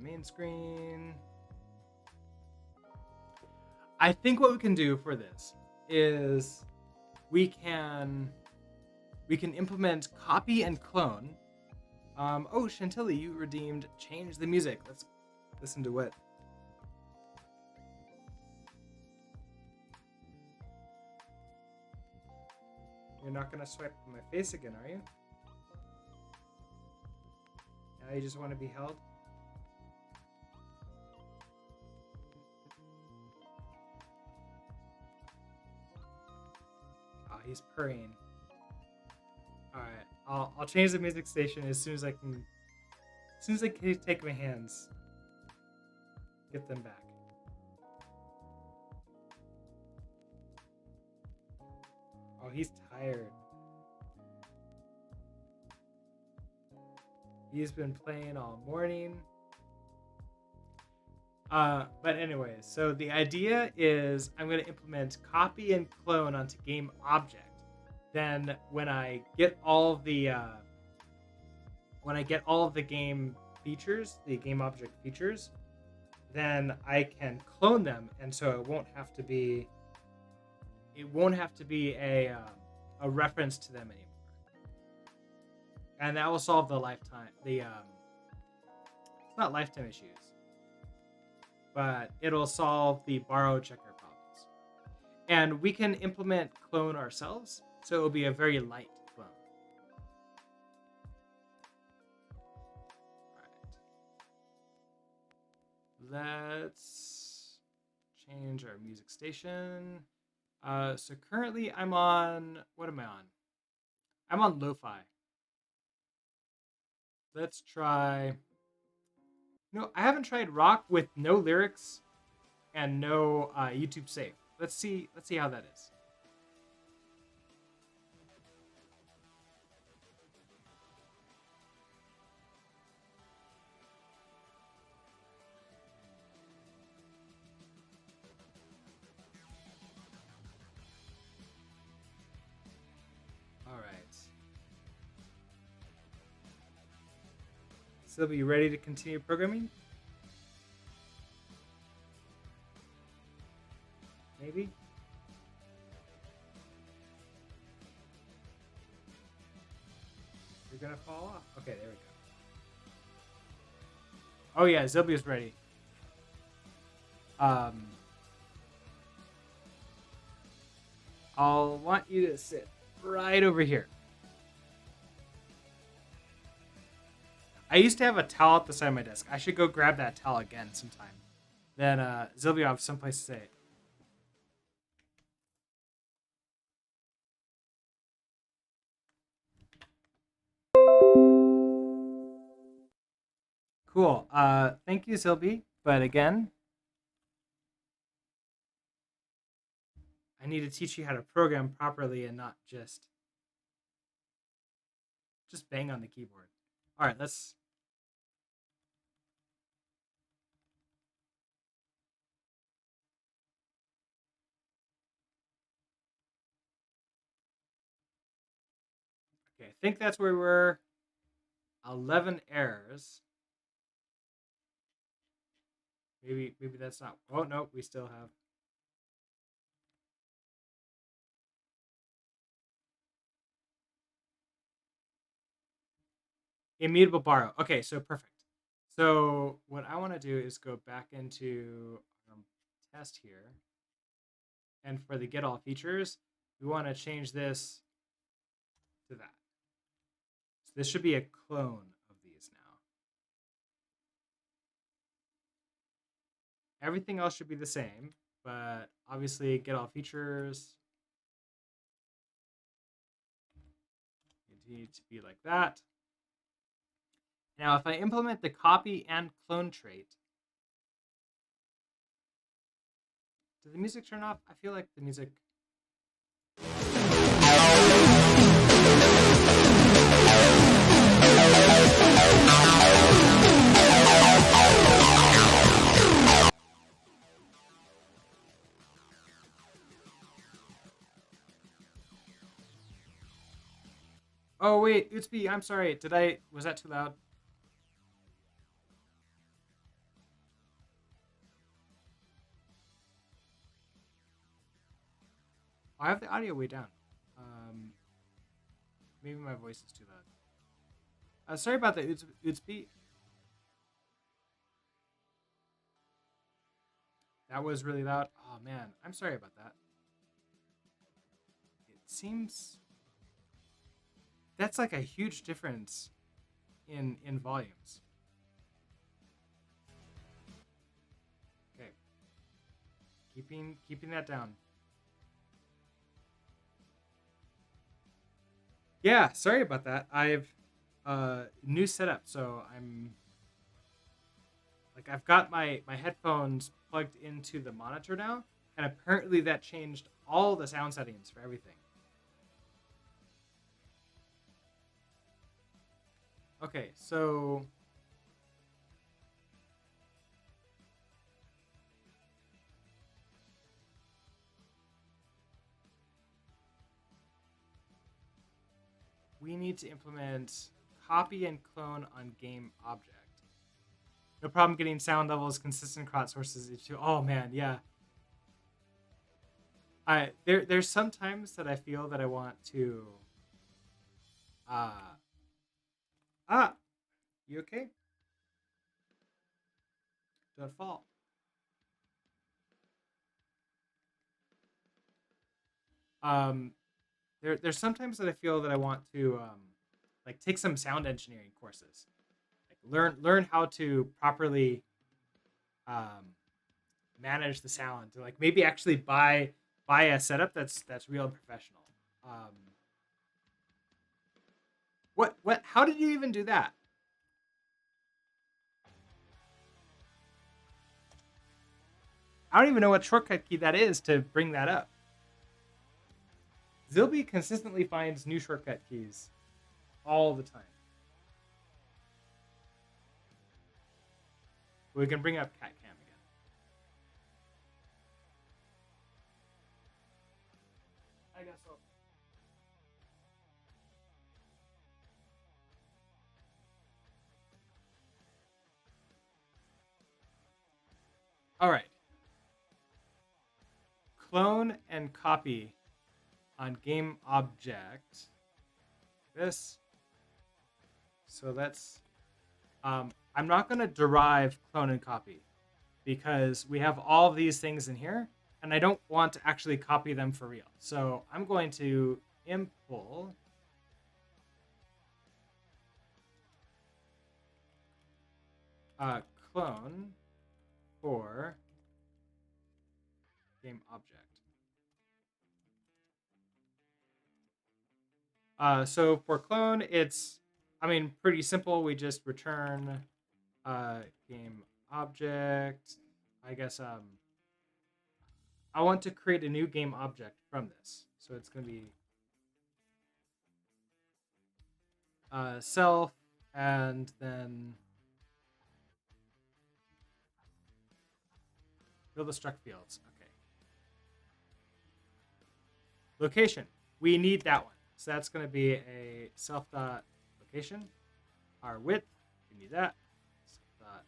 main screen. I think what we can do for this is we can implement copy and clone. Oh, Chantilly, you redeemed change the music. Let's listen to it. You're not gonna swipe my face again, are you? Now you just want to be held? Oh, he's purring. Alright, I'll change the music station as soon as I can. As soon as I can take my hands. Get them back. Oh, he's tired. He's been playing all morning. But anyways, so the idea is I'm going to implement copy and clone onto game object. Then when I get all of the game features, the game object features, then I can clone them, and so it won't have to be a reference to them anymore. And that will solve the it's not lifetime issues, but it'll solve the borrow checker problems. And we can implement clone ourselves, so it'll be a very light clone. All right. Let's change our music station. So currently I'm on, what am I on? I'm on lo-fi. Let's try, no, I haven't tried rock with no lyrics and no YouTube save. Let's see how that is. All right. Sylvie, you ready to continue programming? Maybe? You're gonna fall off. Okay, there we go. Oh yeah, Zilbia's ready. I'll want you to sit right over here. I used to have a towel at the side of my desk. I should go grab that towel again sometime. Then Zilbia will have someplace to sit. Cool. Thank you, Zilby. But again, I need to teach you how to program properly and not just bang on the keyboard. All right, let's. Okay, I think that's where we were. 11 errors. Maybe that's not. Oh no, we still have. Immutable borrow. Okay, so perfect. So what I want to do is go back into test here. And for the get all features, we want to change this to that. So this should be a clone of these now. Everything else should be the same, but obviously get all features need to be like that. Now, if I implement the copy and clone trait, did the music turn off? I feel like the music. Oh wait, Utsby, I'm sorry. Was that too loud? I have the audio way down. Maybe my voice is too loud. Sorry about that. It's be That was really loud. Oh man, I'm sorry about that. It seems that's like a huge difference in volumes. Okay, keeping that down. Yeah, sorry about that. I've new setup, so I've got my headphones plugged into the monitor now, and apparently that changed all the sound settings for everything. Okay, so we need to implement copy and clone on game object. No problem getting sound levels consistent across sources. Oh man, yeah. There's sometimes that I feel that I want to uh ah you okay? Don't fall. Um there's sometimes that I feel that I want to like take some sound engineering courses. Like learn how to properly um manage the sound to like maybe actually buy a setup that's real and professional. Um what how did you even do that? I don't even know what shortcut key that is to bring that up. Zilby consistently finds new shortcut keys all the time. We can bring up cat cam again. I guess so. All right. Clone and copy on game object. This. So let's. I'm not going to derive clone and copy because we have all of these things in here, and I don't want to actually copy them for real. So I'm going to impl clone for game object. So for clone, it's, I mean, pretty simple. We just return game object. I guess I want to create a new game object from this. So it's going to be self and then build the struct fields. Okay. Location. We need that one. So that's going to be a self dot location. Our width. We need that. Self dot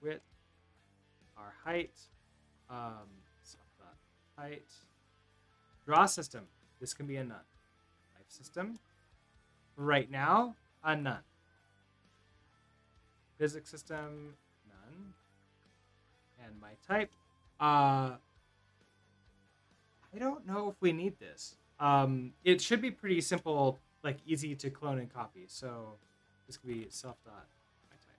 width. Our height. Self dot height. Draw system. This can be a none. Life system. Right now, a none. Physics system, none. And my type. I don't know if we need this. It should be pretty simple, like easy to clone and copy. So this could be self dot my type.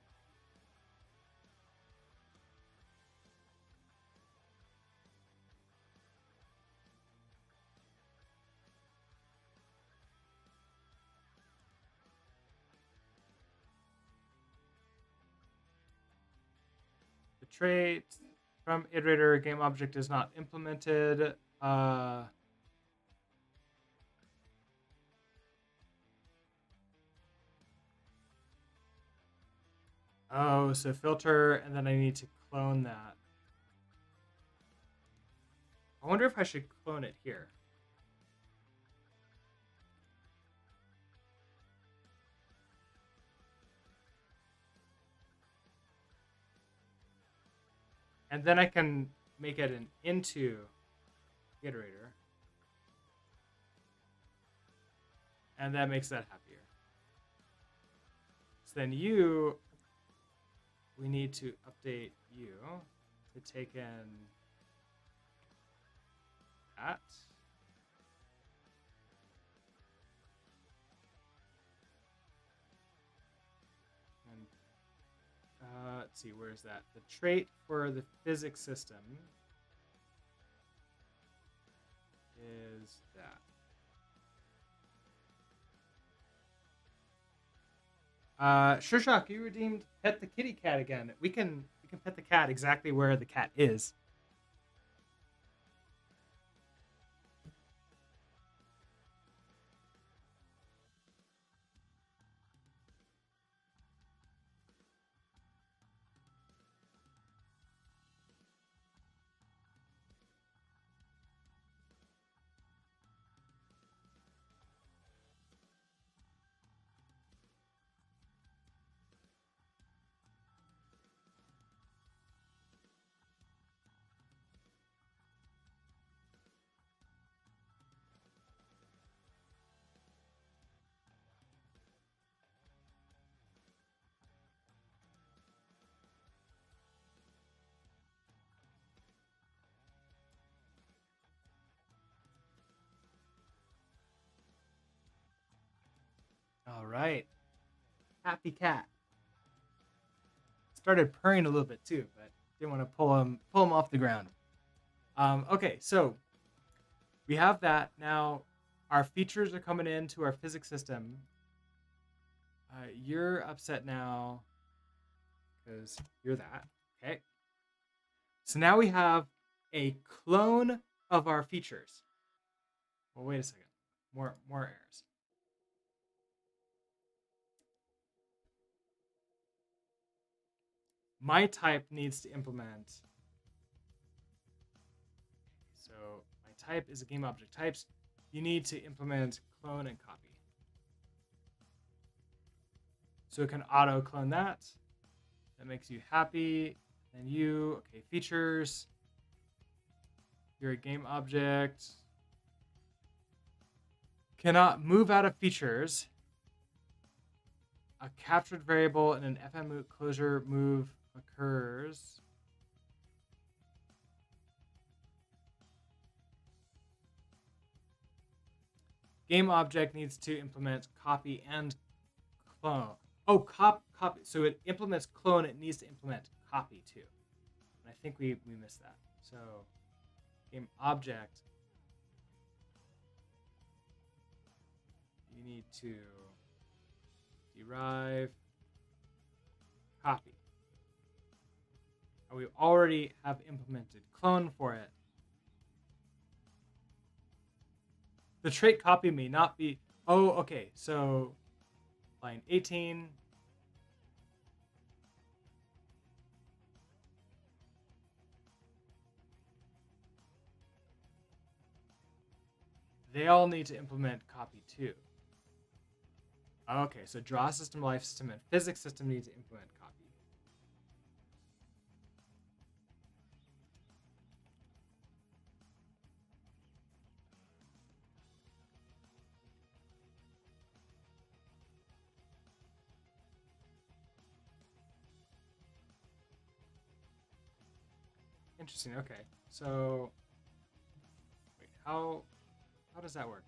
The trait from iterator game object is not implemented. Oh, so filter, and then I need to clone that. I wonder if I should clone it here. And then I can make it an into iterator. And that makes that happier. So then we need to update you to take in that. And let's see, where's that? The trait for the physics system is that. Sure, Shock, you redeemed pet the kitty cat again. We can pet the cat exactly where the cat is. All right. Happy cat. Started purring a little bit too, but didn't want to pull him off the ground. Okay, so we have that now. Our features are coming into our physics system. You're upset now because you're that. Okay. So now we have a clone of our features. Well, wait a second. More errors. My type needs to implement. So my type is a game object types. You need to implement clone and copy. So it can auto clone that. That makes you happy. And you, okay, features. You're a game object. Cannot move out of features. A captured variable in an FM closure move occurs. Game object needs to implement copy and clone. Oh, copy. So it implements clone. It needs to implement copy too. And I think we missed that. So game object. You need to derive copy. And we already have implemented clone for it. The trait copy may not be. Oh, okay. So line 18. They all need to implement copy too. Okay, so draw system, life system, and physics system need to implement copy. Interesting. Okay, so wait, how does that work?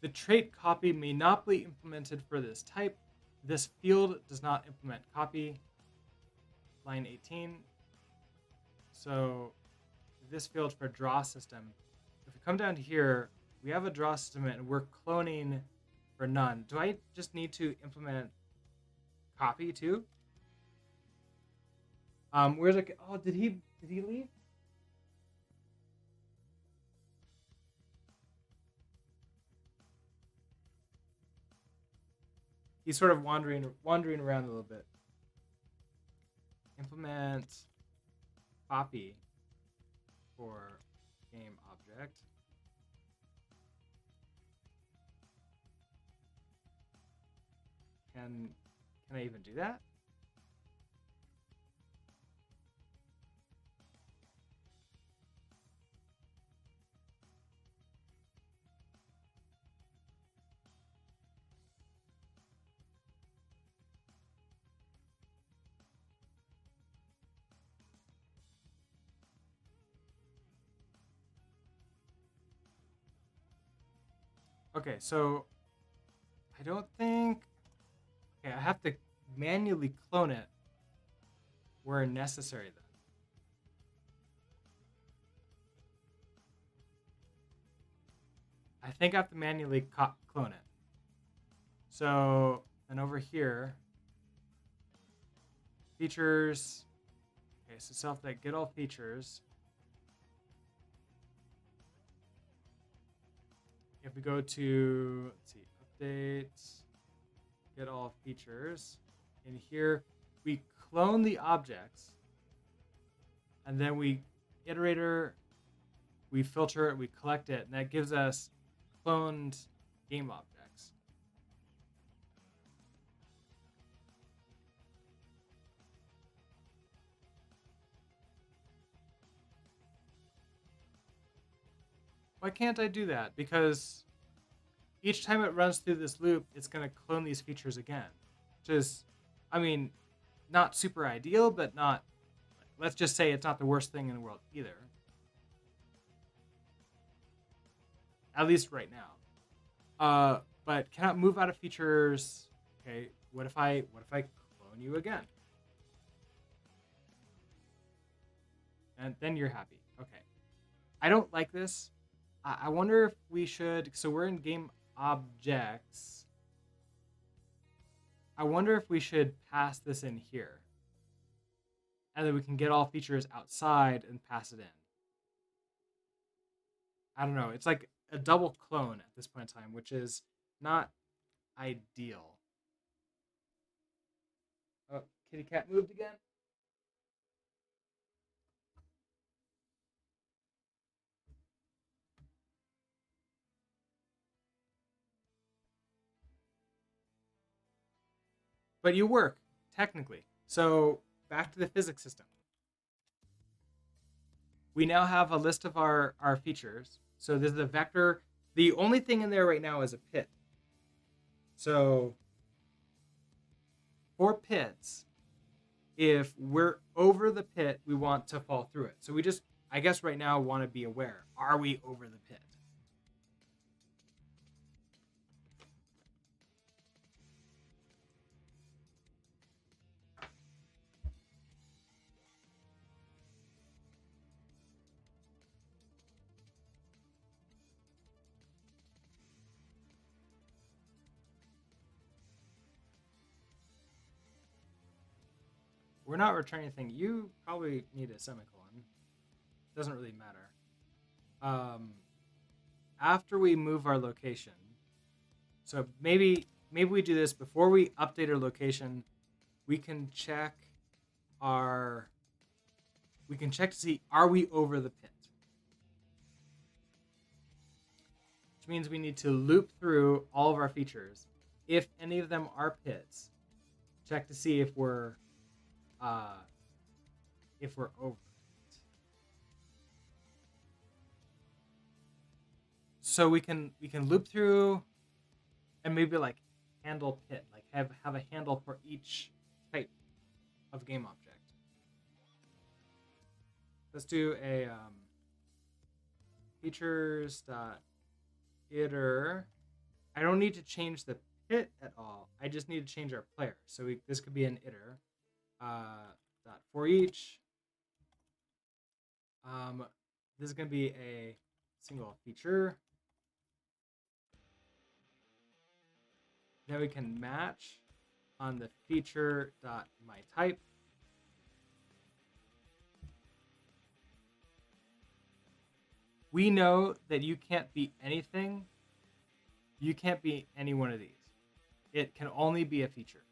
The trait copy may not be implemented for this type. This field does not implement copy. Line 18. So this field for draw system, if we come down to here, we have a draw system and we're cloning for none. Do I just need to implement copy too? Where's it? Oh, did he leave? He's sort of wandering around a little bit. Implement copy for game object. Can I even do that? Okay, so I don't think. Okay, I have to manually clone it where necessary then. I think I have to manually clone it. So then over here, features. Okay, so self-that get all features. If we go to, let's see, updates, get all features. In here, we clone the objects, and then we iterator, we filter it, we collect it, and that gives us cloned game objects. Why can't I do that? Because each time it runs through this loop, it's going to clone these features again. Which is, I mean, not super ideal, but not, let's just say it's not the worst thing in the world either. At least right now. But cannot move out of features. Okay, what if I clone you again? And then you're happy. Okay. I don't like this. I wonder if we should. So we're in game objects. I wonder if we should pass this in here. And then we can get all features outside and pass it in. I don't know. It's like a double clone at this point in time, which is not ideal. Oh, kitty cat moved again? But you work, technically. So back to the physics system. We now have a list of our features. So this is a vector. The only thing in there right now is a pit. So for pits, if we're over the pit, we want to fall through it. So we just, I guess right now, want to be aware. Are we over the pit? We're not returning anything. You probably need a semicolon. Doesn't really matter. After we move our location, so maybe we do this before we update our location. We can check our we can check to see, are we over the pit, which means we need to loop through all of our features. If any of them are pits, check to see if we're over it. So we can loop through and maybe like handle pit, like have a handle for each type of game object. Let's do a features dot iter. I don't need to change the pit at all. I just need to change our player. So this could be an iter. Dot for each. This is going to be a single feature. Then we can match on the feature dot my type. We know that you can't be anything. You can't be any one of these. It can only be a feature.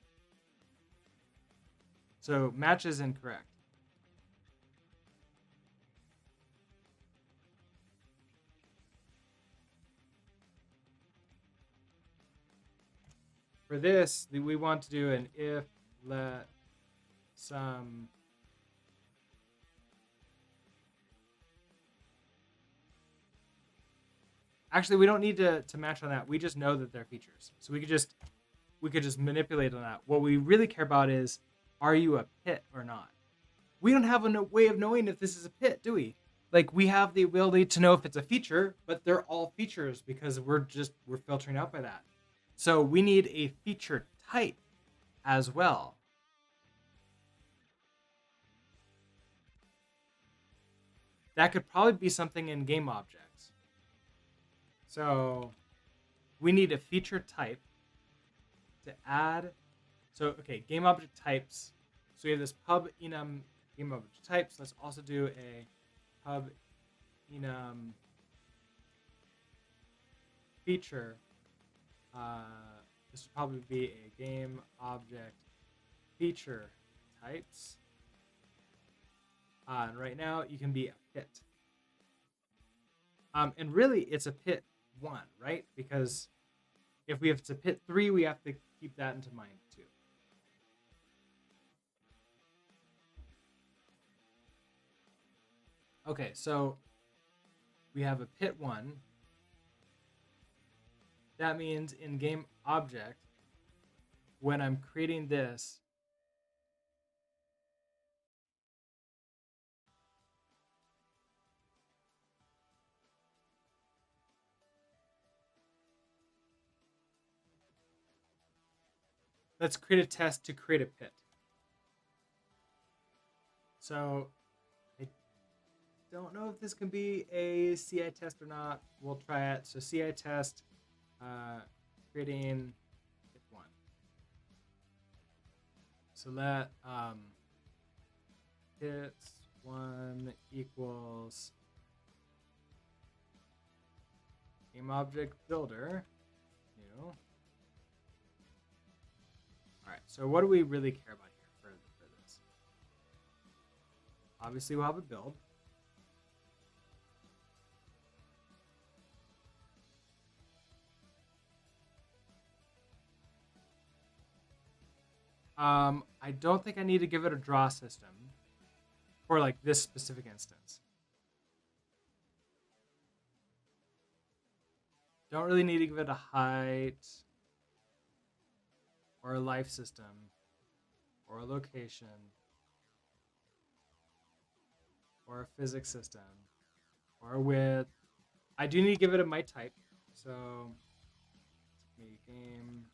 So match is incorrect. For this, we want to do an if let some actually we don't need to match on that. We just know that they're features. So we could just manipulate on that. What we really care about is, are you a pit or not? We don't have a way of knowing if this is a pit, do we? like we have the ability to know if it's a feature, but they're all features because we're filtering out by that. So we need a feature type as well. That could probably be something in game objects. So we need a feature type to add. So okay, game object types. So we have this pub enum game object types. Let's also do a pub enum feature. This would probably be a game object feature types. And right now you can be a pit. And really it's a pit 1, right? Because if we have to pit 3, we have to keep that into mind too. Okay, so we have a pit 1. That means in game object, when I'm creating this, let's create a test to create a pit. So I don't know if this can be a CI test or not. We'll try it. So CI test, creating pit 1. So let pit 1 equals game object builder new. All right. So what do we really care about here for this? Obviously, we'll have a build. I don't think I need to give it a draw system for like this specific instance. Don't really need to give it a height or a life system or a location or a physics system or a width. I do need to give it a my type. So game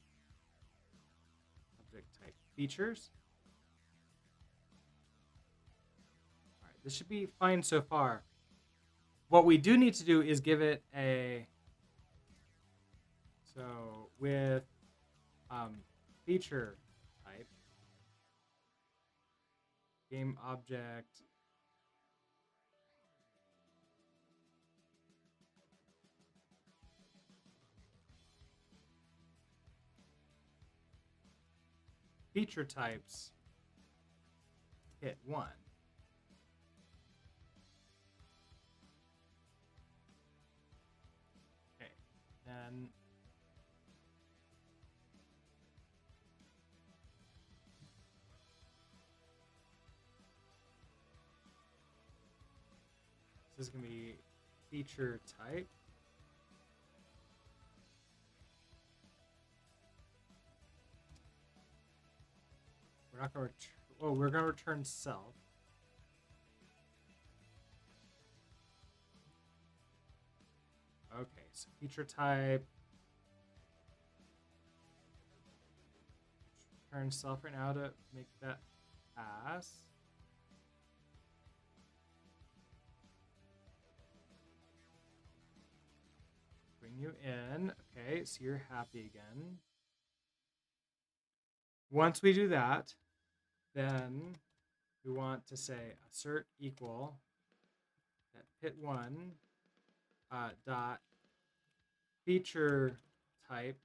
object type features. All right, this should be fine so far. What we do need to do is give it a with feature type game object feature types hit 1. Okay, then this is going to be feature type. We're not going to we're going to return self. Okay, so feature type return self right now to make that pass. Bring you in. Okay, so you're happy again. Once we do that, then we want to say assert equal that pit 1 dot feature type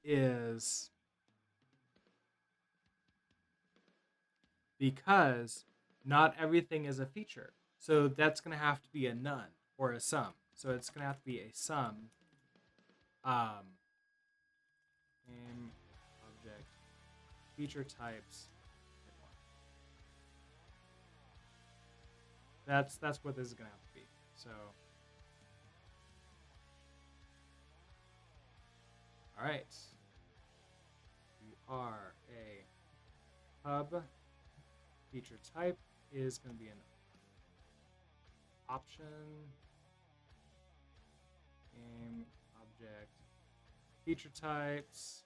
is because not everything is a feature. So that's going to have to be a none or a sum. So it's going to have to be a sum game object feature types. That's what this is going to have to be. So all right. We are a pub feature type is going to be an option game object feature types.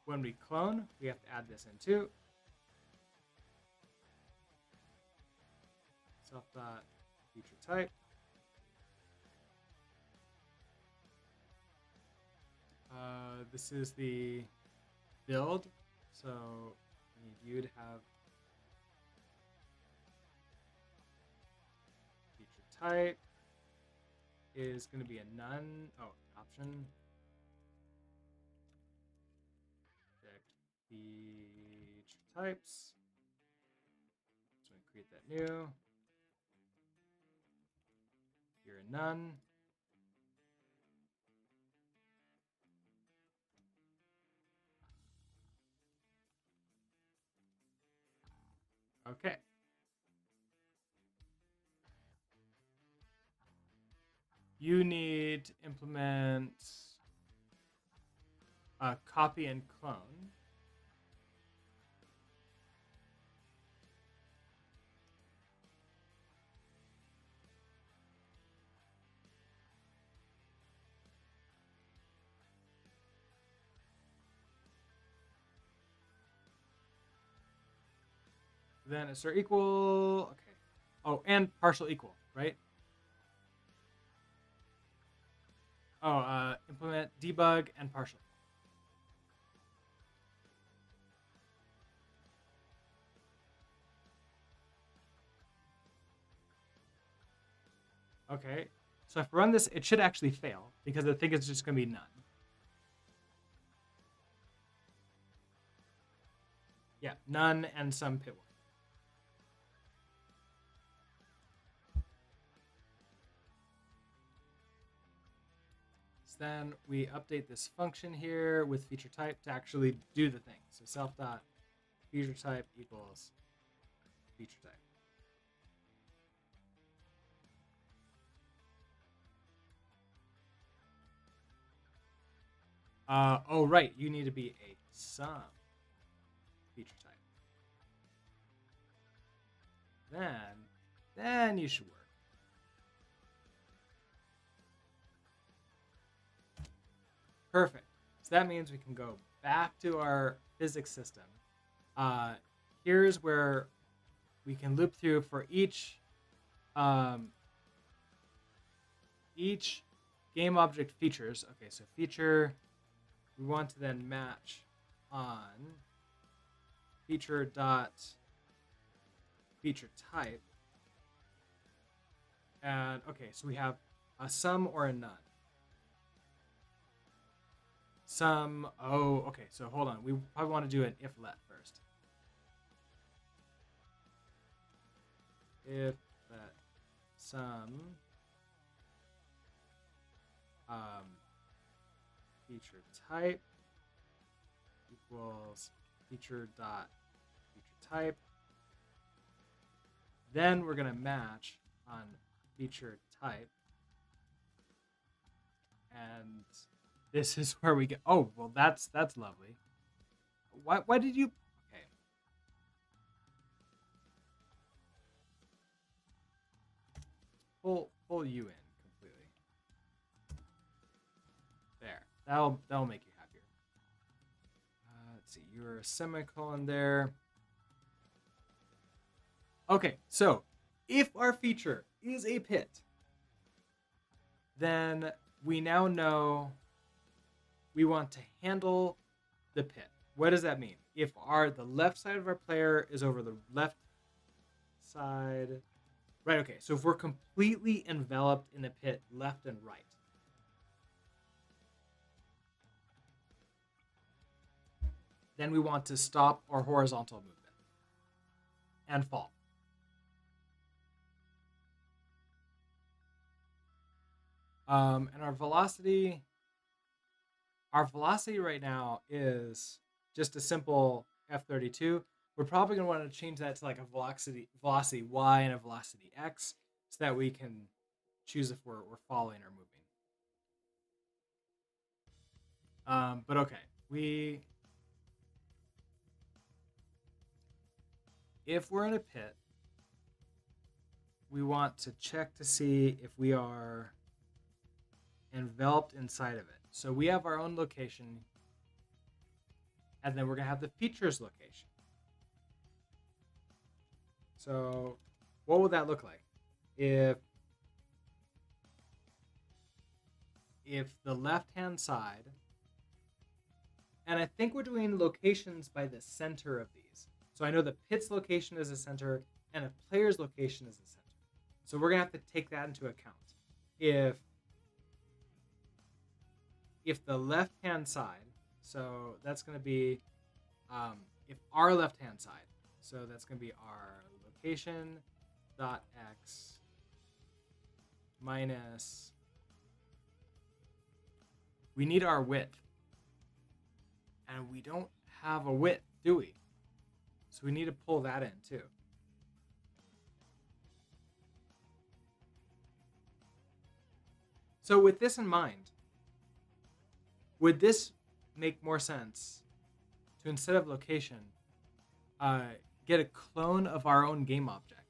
When we clone, we have to add this in too. Self.feature type. This is the build, so we need you to have feature type is going to be a none. Oh, option. Feature types. So we create that new. Here a none. Okay. You need to implement a copy and clone. Then assert equal. Okay. Oh, and partial equal, right? Oh, implement debug and partial. Okay. So if I run this, it should actually fail because I think it's just going to be none. Yeah, none and some Pitfall. So then we update this function here with feature type to actually do the thing. So self.feature type equals feature type. Oh, right. You need to be a sum feature type. Then you should work. Perfect. So that means we can go back to our physics system. Here's where we can loop through for each game object features. Okay, so feature, we want to then match on feature dot feature type. And okay, so we have a sum or a none. Sum, oh, okay, so hold on. We probably want to do an if let first. If that sum feature type equals feature dot feature type. Then we're gonna match on feature type, and this is where we get. Oh, well, that's lovely. Why did you? Okay. Pull you in completely. There. That'll make you happier. Let's see. You're a semicolon there. Okay, so if our feature is a pit, then we now know we want to handle the pit. What does that mean? If the left side of our player is over the left side, right? Okay, so if we're completely enveloped in the pit, left and right, then we want to stop our horizontal movement and fall. And our velocity right now is just a simple F32. We're probably going to want to change that to like a velocity Y and a velocity X so that we can choose if we're falling or moving. But okay, we if we're in a pit, we want to check to see if we are enveloped inside of it. So we have our own location, and then we're going to have the features location. So what would that look like? If the left-hand side, and I think we're doing locations by the center of these. So I know the pit's location is a center, and a player's location is a center. So we're going to have to take that into account. If the left-hand side, so that's going to be if our left-hand side, so that's going to be our location dot x minus, we need our width, and we don't have a width, do we? So we need to pull that in too. So with this in mind, would this make more sense to, instead of location, get a clone of our own game object?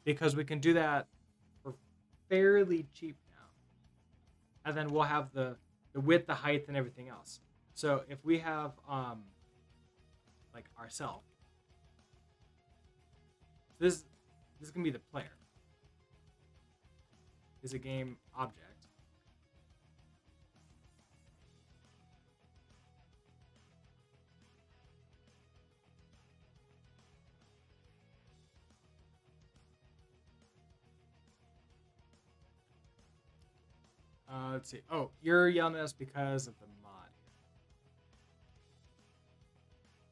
Because we can do that for fairly cheap now. And then we'll have the width, the height, and everything else. So if we have like ourself, this is gonna be the player. Is a game object. Let's see. Oh, you're yelling at us because of the mod.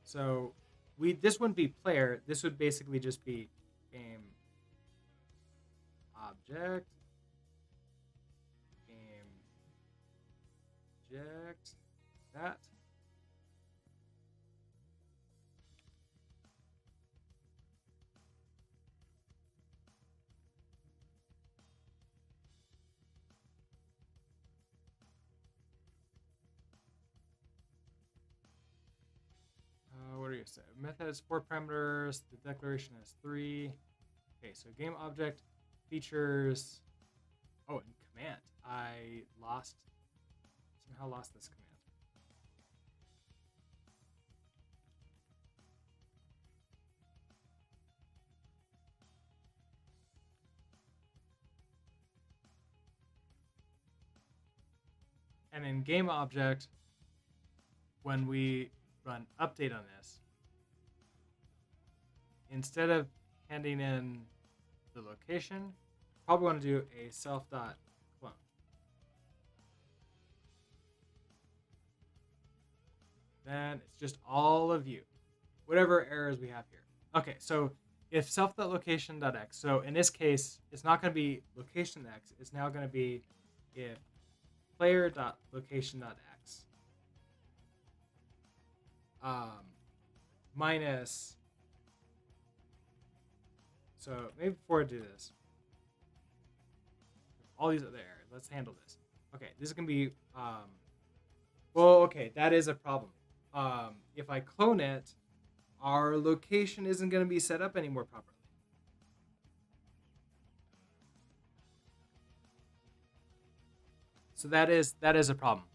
So this wouldn't be player. This would basically just be game object. Game object. That. What are you saying? Method has 4 parameters. The declaration has 3. Okay, so game object features. Oh, and command. I somehow lost this command. And in game object, when we run update on this, instead of handing in the location, probably want to do a self.clone. Then it's just all of you, whatever errors we have here. Okay, so if self.location.x, so in this case, it's not going to be location.x, it's now going to be if player.location.x minus, so maybe before I do this, all these other errors, let's handle this. Okay, this is going to be, well, okay, that is a problem. If I clone it, our location isn't going to be set up anymore properly. So that is a problem.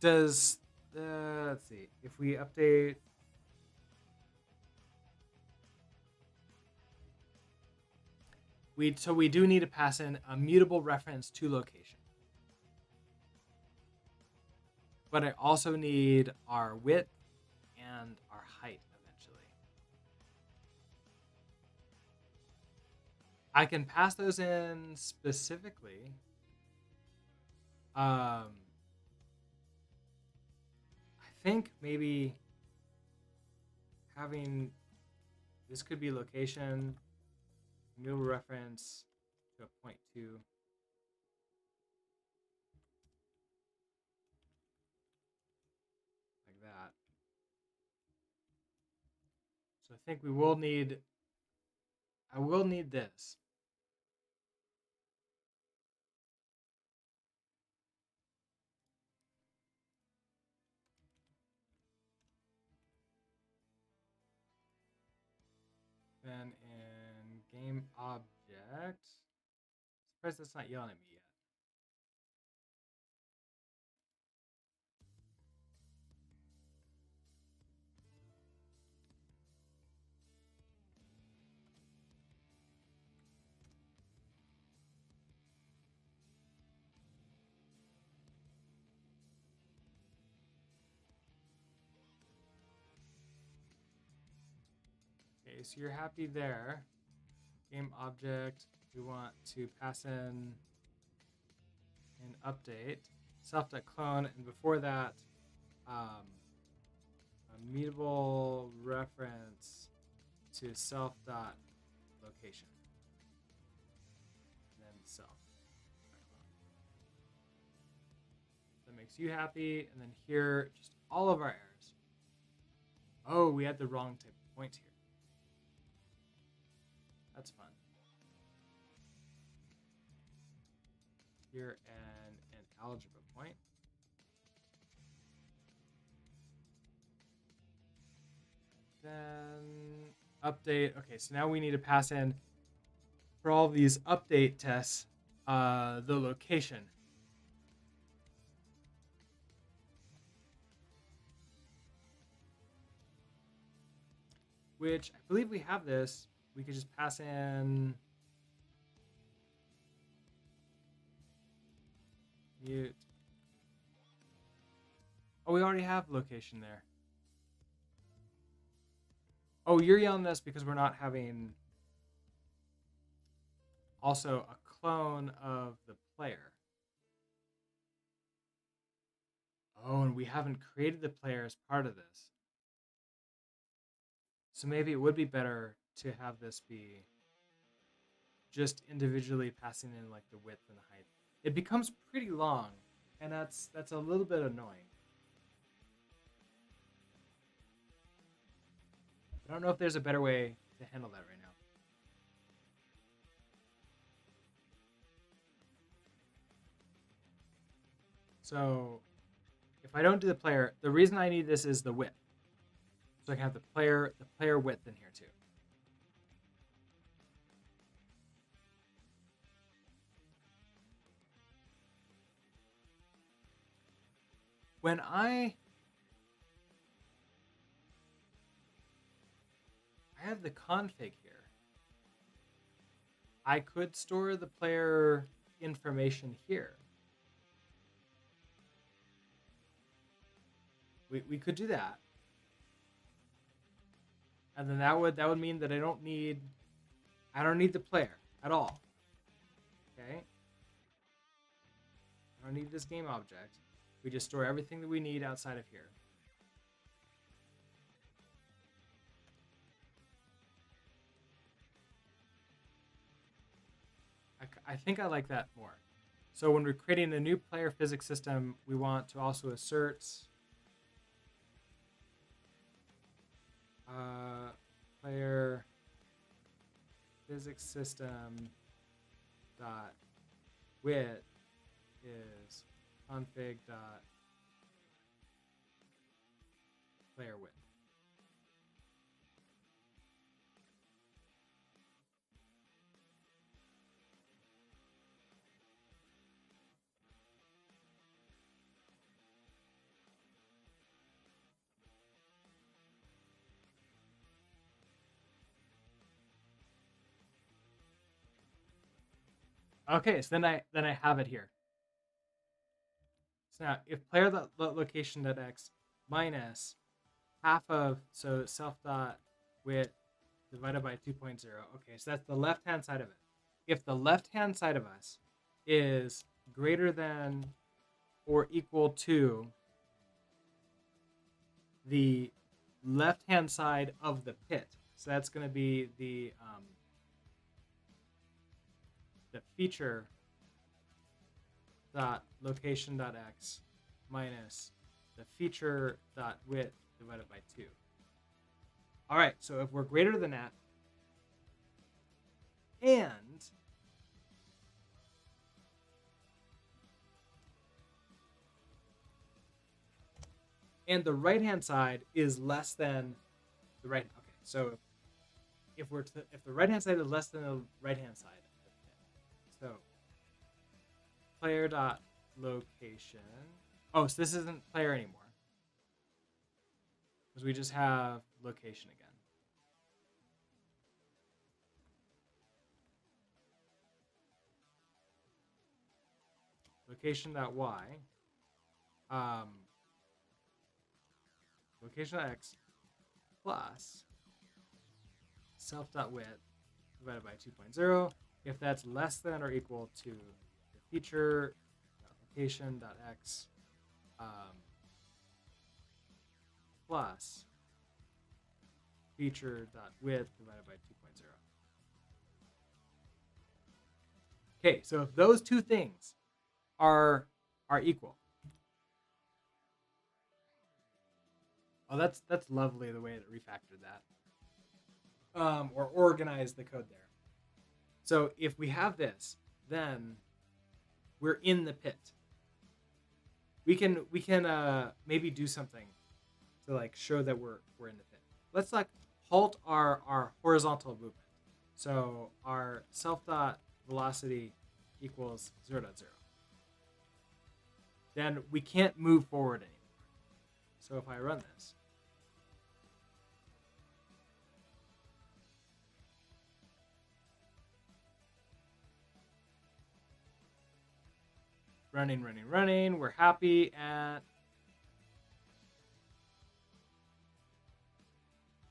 Does let's see, if we update, we do need to pass in a mutable reference to location. But I also need our width and our height eventually. I can pass those in specifically. I think maybe having this could be location, new reference to a point 2. Like that. So I think I will need this. game object. Surprised that's not yelling at me yet. Okay, so you're happy there. Game object, we want to pass in an update, self.clone, and before that, um, a mutable reference to self.location. And then self. That makes you happy, and then here, just all of our errors. Oh, we had the wrong type of point here. That's fun. Here and an algebra point. Then update. Okay, so now we need to pass in for all of these update tests the location. Which I believe we have this. We could just pass in mute. Oh, we already have location there. Oh, you're yelling at us because we're not having also a clone of the player. Oh, and we haven't created the player as part of this. So maybe it would be better to have this be just individually passing in like the width and the height. It becomes pretty long, and that's a little bit annoying. I don't know if there's a better way to handle that right now. So if I don't do the player, the reason I need this is the width. So I can have the player width in here too. When I have the config here, I could store the player information here. We could do that. And then that would mean that I don't need the player at all. Okay? I don't need this game object. We just store everything that we need outside of here. I think I like that more. So when we're creating a new player physics system, we want to also assert player physics system dot width is config dot player width. Okay, so then I have it here. So now if player location x minus half of self dot width divided by 2.0. Okay, so that's the left hand side of it. If the left hand side of us is greater than or equal to the left hand side of the pit, so that's going to be the feature dot location dot x minus the feature dot width divided by 2. All right, so if we're greater than that, and the right hand side is less than the right. Okay, so if the right hand side is less than the right hand side of the pit. So player dot location. Oh, so this isn't player anymore because we just have location again. Location dot y. Um, location dot x plus self dot width divided by 2.0 if that's less than or equal to the feature location dot x plus feature dot width divided by 2.0. Okay, so if those two things are equal, oh, that's lovely the way it refactored that, or organized the code there. So if we have this, then we're in the pit. We can maybe do something to like show that we're in the pit. Let's like halt our horizontal movement. So our self dot velocity equals 0.0. Then we can't move forward anymore. So if I run this, running, we're happy at,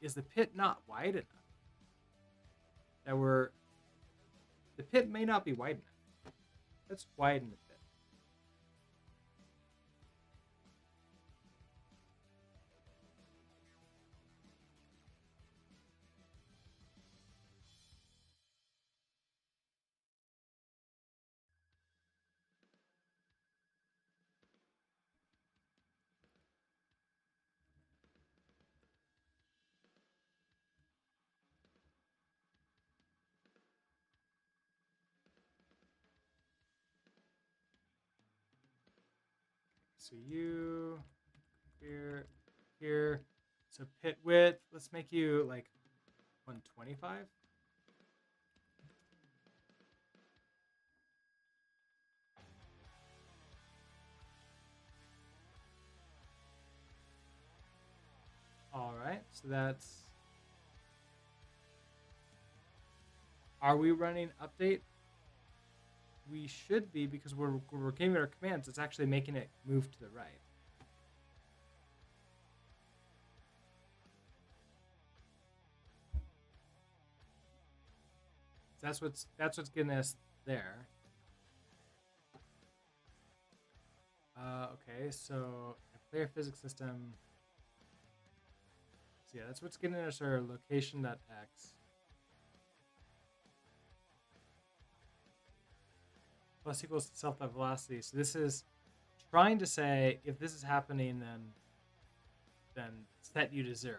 is the pit not wide enough? The pit may not be wide enough. Let's widen the pit. So you here. So pit width, let's make you like 125. All right, so that's. Are we running update? We should be because we're giving our commands. It's actually making it move to the right. That's what's getting us there. Okay, so player physics system. So yeah, that's what's getting us our location.x plus equals self.velocity. So this is trying to say if this is happening, then set you to 0.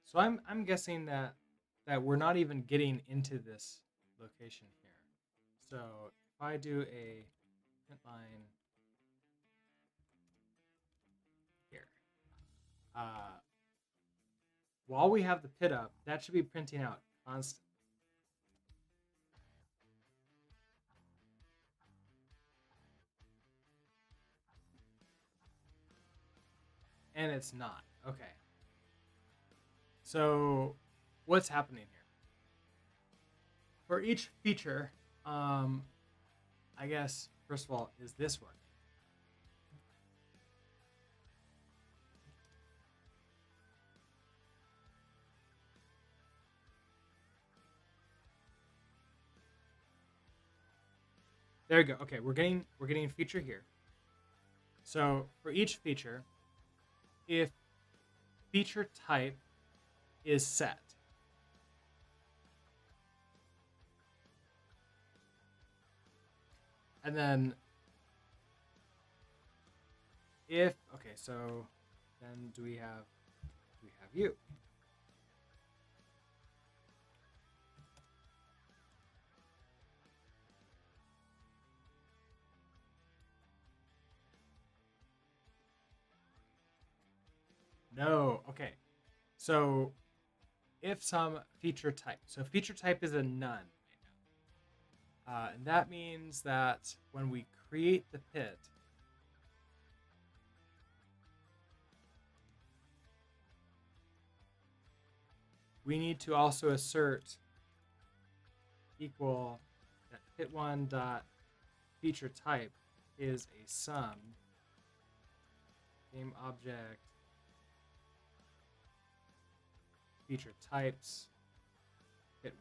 So I'm guessing that we're not even getting into this location here. So if I do a print line here, while we have the pit up, that should be printing out constant. And it's not. Okay. So what's happening here? For each feature, I guess, first of all, is this working? There you go. Okay, we're getting a feature here. So for each feature, if feature type is set, and then if okay, so then do we have you? No. Okay. So if some feature type, so feature type is a none right now, and that means that when we create the pit, we need to also assert equal that pit1 dot feature type is a sum game object feature types pit1.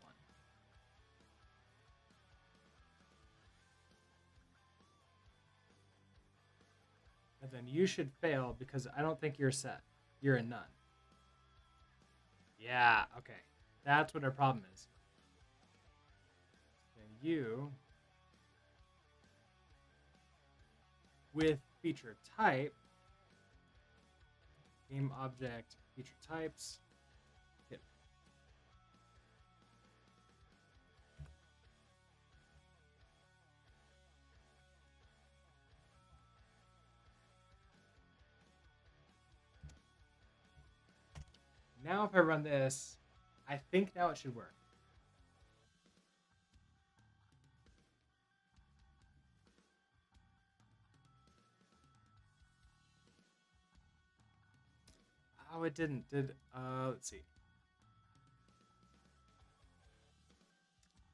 And then you should fail because I don't think you're set. You're a none. Yeah, okay. That's what our problem is. Then you with feature type game object feature types hit. Now if I run this, I think now it should work. Oh, it didn't. Let's see.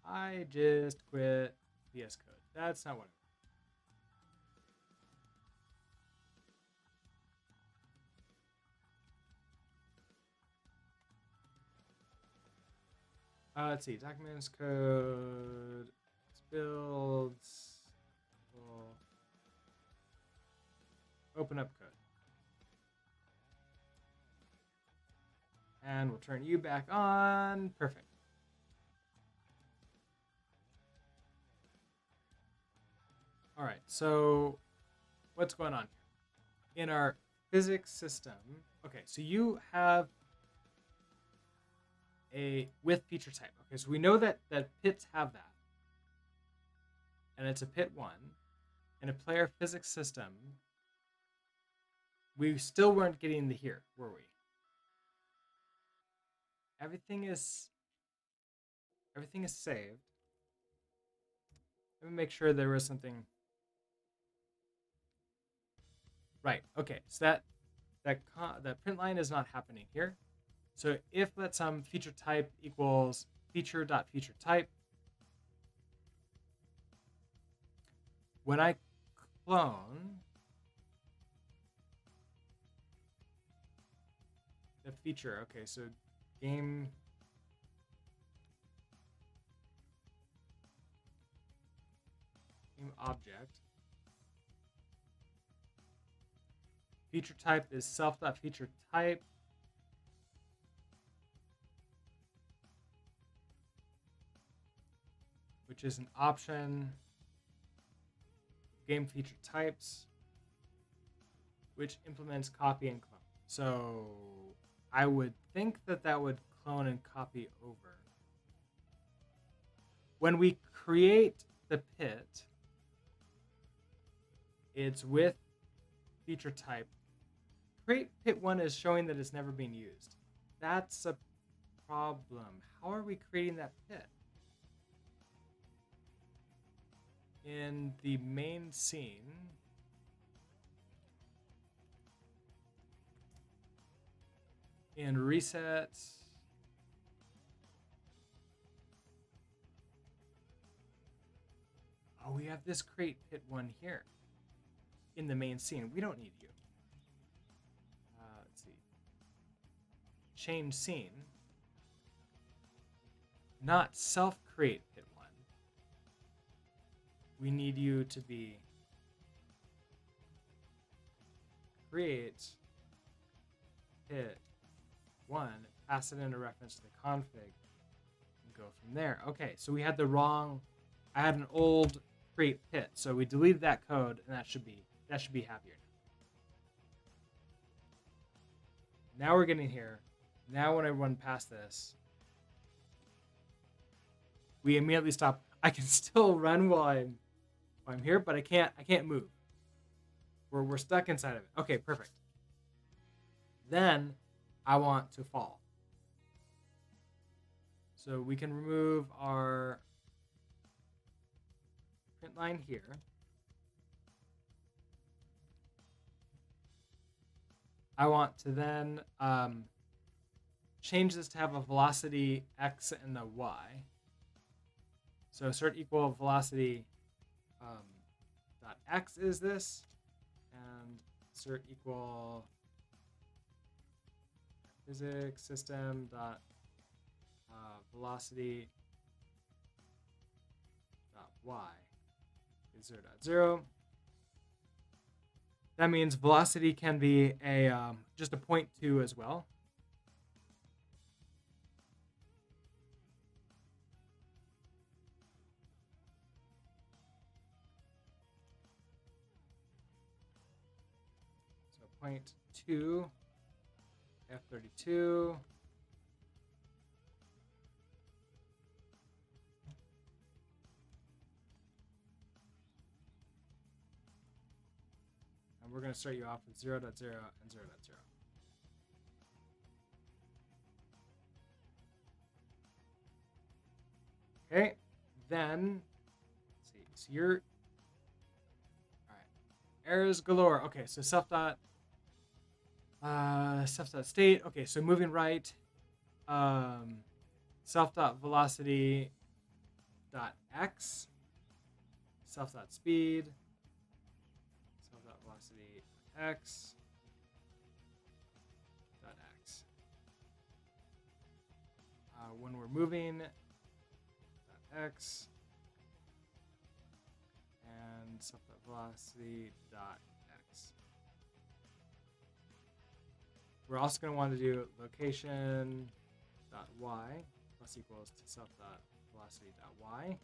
I just quit VS Code. That's not what let's see. Documents, code, builds. We'll open up code. And we'll turn you back on. Perfect. All right, so what's going on here? In our physics system, okay, so you have a with feature type. Okay, so we know that pits have that. And it's a pit 1. In a player physics system, we still weren't getting the here, were we? Everything is saved. Let me make sure there was something. Right. Okay. So that print line is not happening here. So if let some feature type equals feature dot feature type, when I clone the feature, okay, so game object feature type is self.feature type, which is an option game feature types, which implements copy and clone. So I would think that would clone and copy over. When we create the pit, it's with feature type. Create pit 1 is showing that it's never been used. That's a problem. How are we creating that pit? In the main scene, in reset, oh, we have this create pit 1 here in the main scene. We don't need you. Let's see. Change scene. Not self create pit 1. We need you to be create pit 1, pass it in a reference to the config, and go from there. Okay, so we had I had an old create pit, so we deleted that code, and that should be happier now. Now we're getting here. Now when I run past this, we immediately stop. I can still run while I'm here, but I can't move. We're stuck inside of it. Okay, perfect. Then I want to fall. So we can remove our print line here. I want to then change this to have a velocity x and a y. So assert equal velocity dot x is this, and assert equal physics system dot velocity dot y is 0.0. That means velocity can be a just a 0.2 as well. So 0.2 F32. And we're going to start you off with 0.0 and 0.0. Okay, then let's see. So you're all right. Errors galore. Okay, so self dot state. Okay, so moving right. Self dot velocity dot x. Self dot speed. Self dot velocity x dot x. When we're moving, dot x and self dot velocity dot x. We're also going to want to do location dot y plus equals to self dot velocity dot y.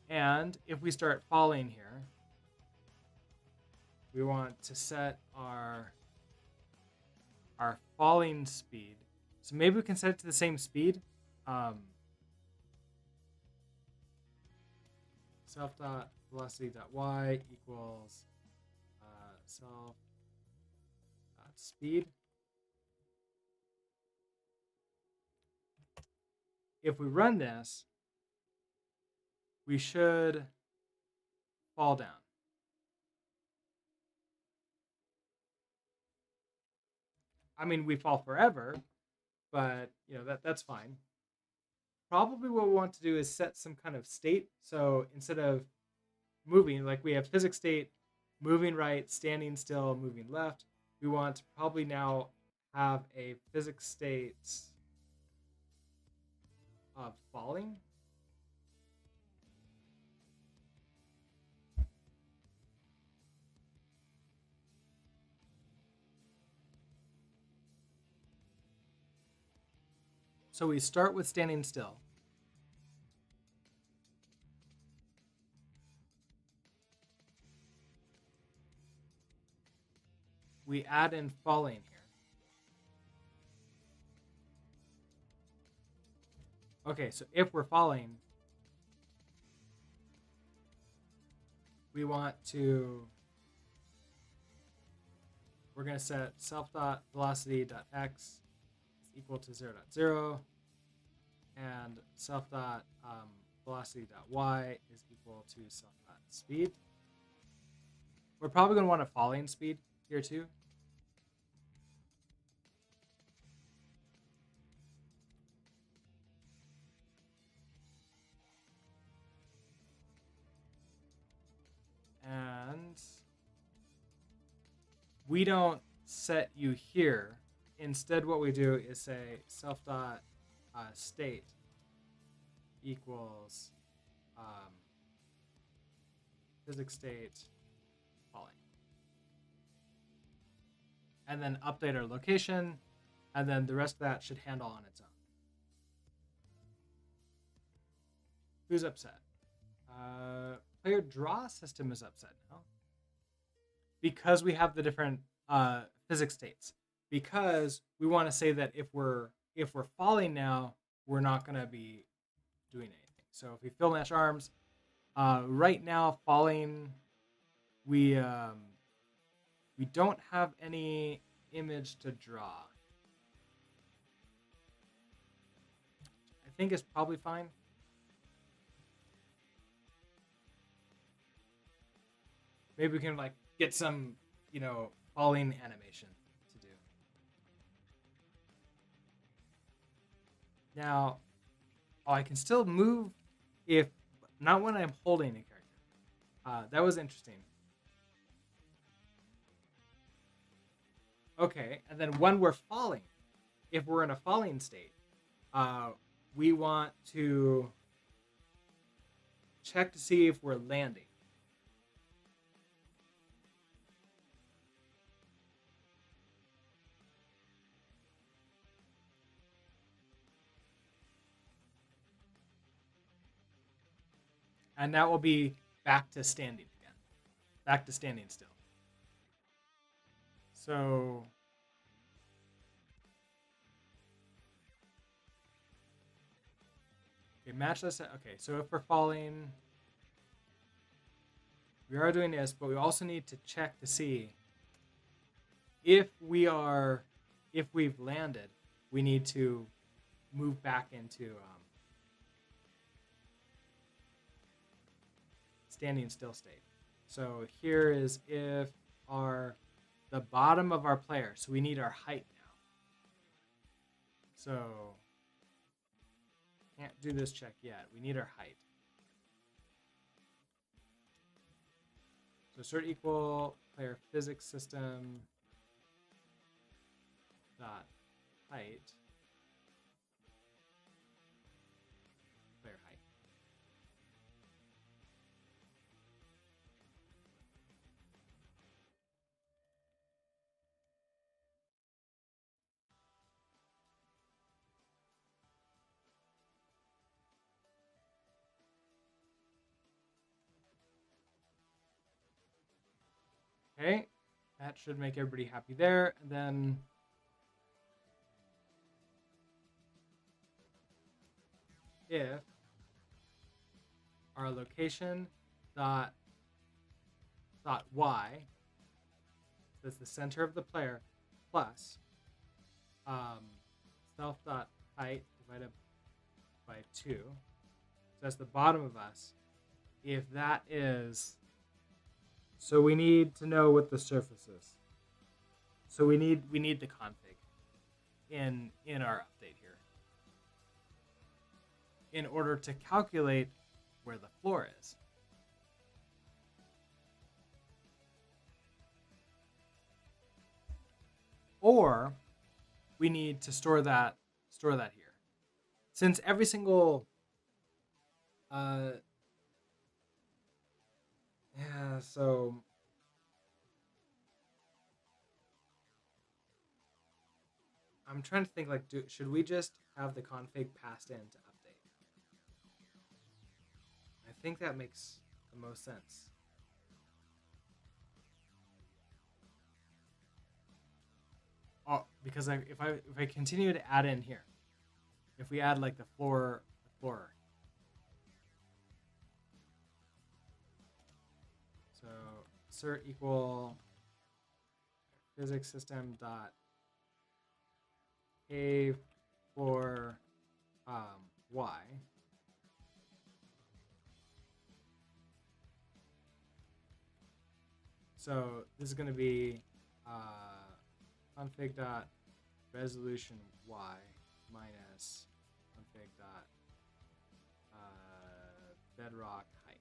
And if we start falling here, we want to set our falling speed. So maybe we can set it to the same speed. Self dot velocity dot y equals self dot speed. If we run this, we should fall down. I mean, we fall forever, but that's fine. Probably what we want to do is set some kind of state. So instead of moving, like we have physics state, moving right, standing still, moving left, we want to probably now have a physics state of falling. So we start with standing still. We add in falling here. Okay, so if we're falling, we want to, we're going to set self dot velocity dot x is equal to 0.0 and self dot velocity dot y is equal to self dot speed. We're probably going to want a falling speed here too. And we don't set you here. Instead, what we do is say self dot state equals physics state falling. And then update our location, and then the rest of that should handle on its own. Who's upset? Player draw system is upset now because we have the different physics states. Because we want to say that if we're falling now, we're not going to be doing anything. So if we fill Nash arms, right now falling, we We don't have any image to draw. I think it's probably fine. Maybe we can like get some, falling animation to do. Now, I can still move if not when I'm holding a character. That was interesting. Okay, and then when we're falling, if we're in a falling state, we want to check to see if we're landing. And that will be back to standing again. Back to standing still. So okay, match this. Okay, so if we're falling, we are doing this, but we also need to check to see if we've landed. We need to move back into standing still state. So here is if the bottom of our player. So we need our height now. So can't do this check yet. We need our height. So assert equal player physics system dot height player height. Okay, that should make everybody happy there. And then if our location dot y, that's the center of the player, plus self dot height divided by 2, so that's the bottom of us. If that is, so we need to know what the surface is. So we need the config in our update here in order to calculate where the floor is. Or we need to store that here. Since every single so I'm trying to think, like, should we just have the config passed in to update? I think that makes the most sense. Oh, because if I continue to add in here, if we add like the floor, so assert equal physics system dot a for y. So this is going to be config dot resolution y minus config dot bedrock height.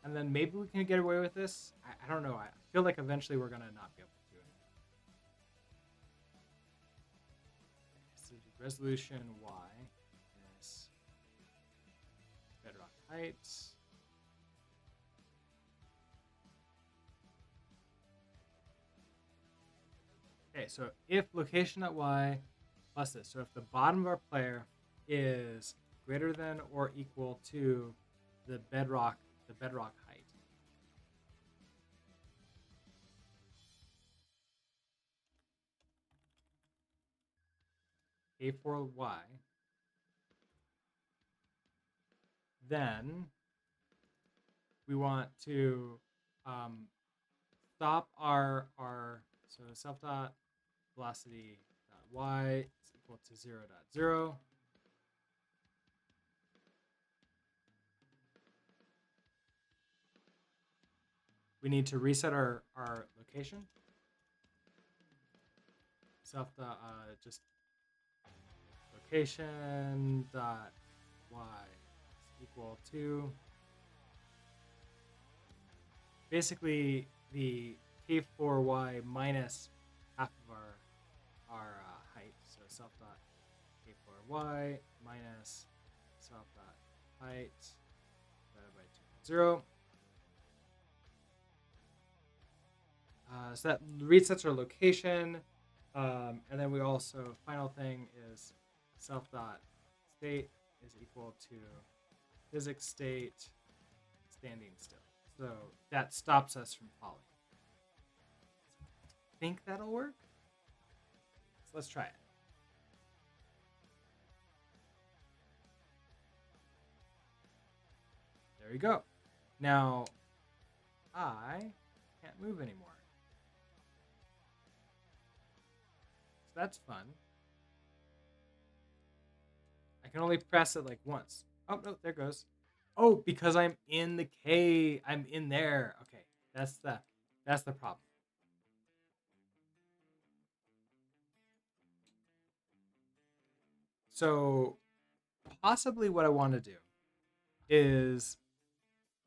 And then maybe we can get away with this. I don't know. I feel like eventually we're going to not be able to do it. So resolution y minus bedrock height. Okay, so if location.y plus this, so if the bottom of our player is greater than or equal to the bedrock height. K4Y, then we want to stop our so self dot velocity dot y is equal to 0 dot 0. We need to reset our location. Self dot just location dot y is equal to basically the k4y minus half of our height. So self dot k4y minus self dot height divided by 2.0. So that resets our location. And then we also, final thing is self dot state is equal to physics state standing still. So that stops us from falling. Think that'll work? So let's try it. There you go. Now I can't move anymore. So that's fun. I can only press it like once. Oh no, there goes. Oh, because I'm in the cave. I'm in there. Okay, that's the problem. So possibly what I want to do is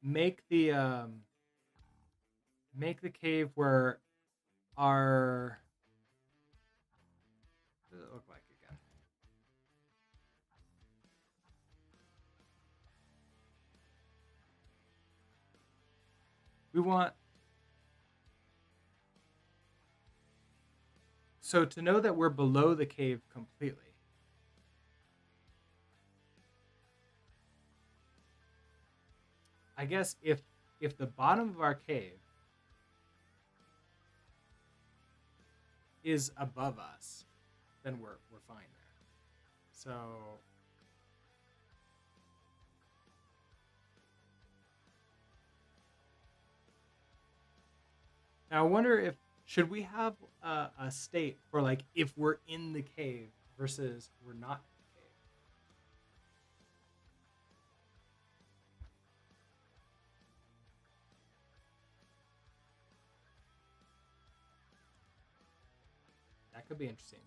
make the cave where our what does it look like again? We want so to know that we're below the cave completely. I guess if the bottom of our cave is above us, then we're fine there. So now I wonder if should we have a state for like if we're in the cave versus we're not in the cave. That could be interesting.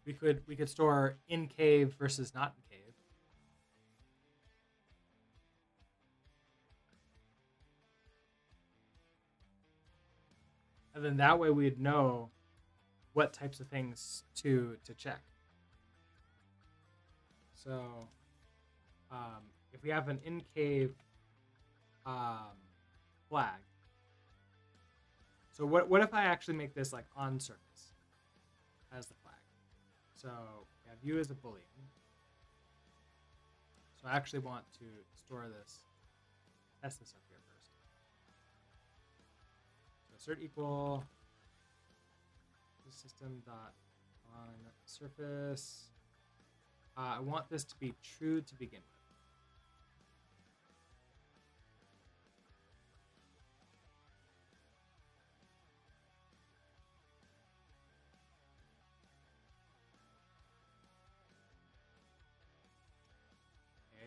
We could store in cave versus not in cave. And then that way we'd know what types of things to check. So if we have an in cave flag, so what if I actually make this like on surface as the flag? So we have you as a boolean. So I actually want to store this, test this up here first. So assert equal system dot on surface. I want this to be true to begin with.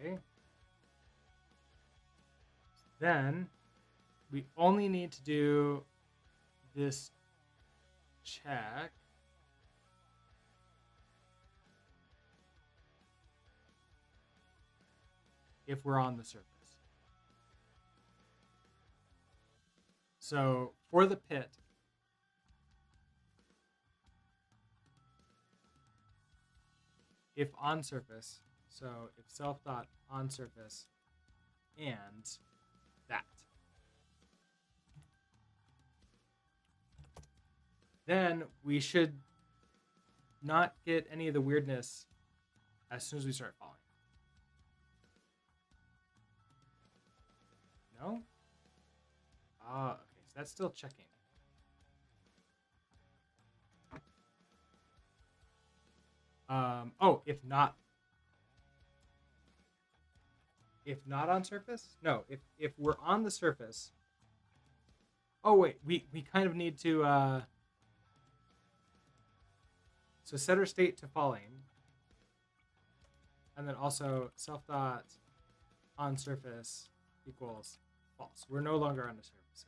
Okay. Then we only need to do this check if we're on the surface. So for the pit, if on surface, so if self dot on surface and that, then we should not get any of the weirdness as soon as we start falling. No? Ah, okay, so that's still checking. Oh, if not on surface? No, if we're on the surface. Oh wait, we kind of need to so set our state to falling, and then also self dot on surface equals false. We're no longer on the surface.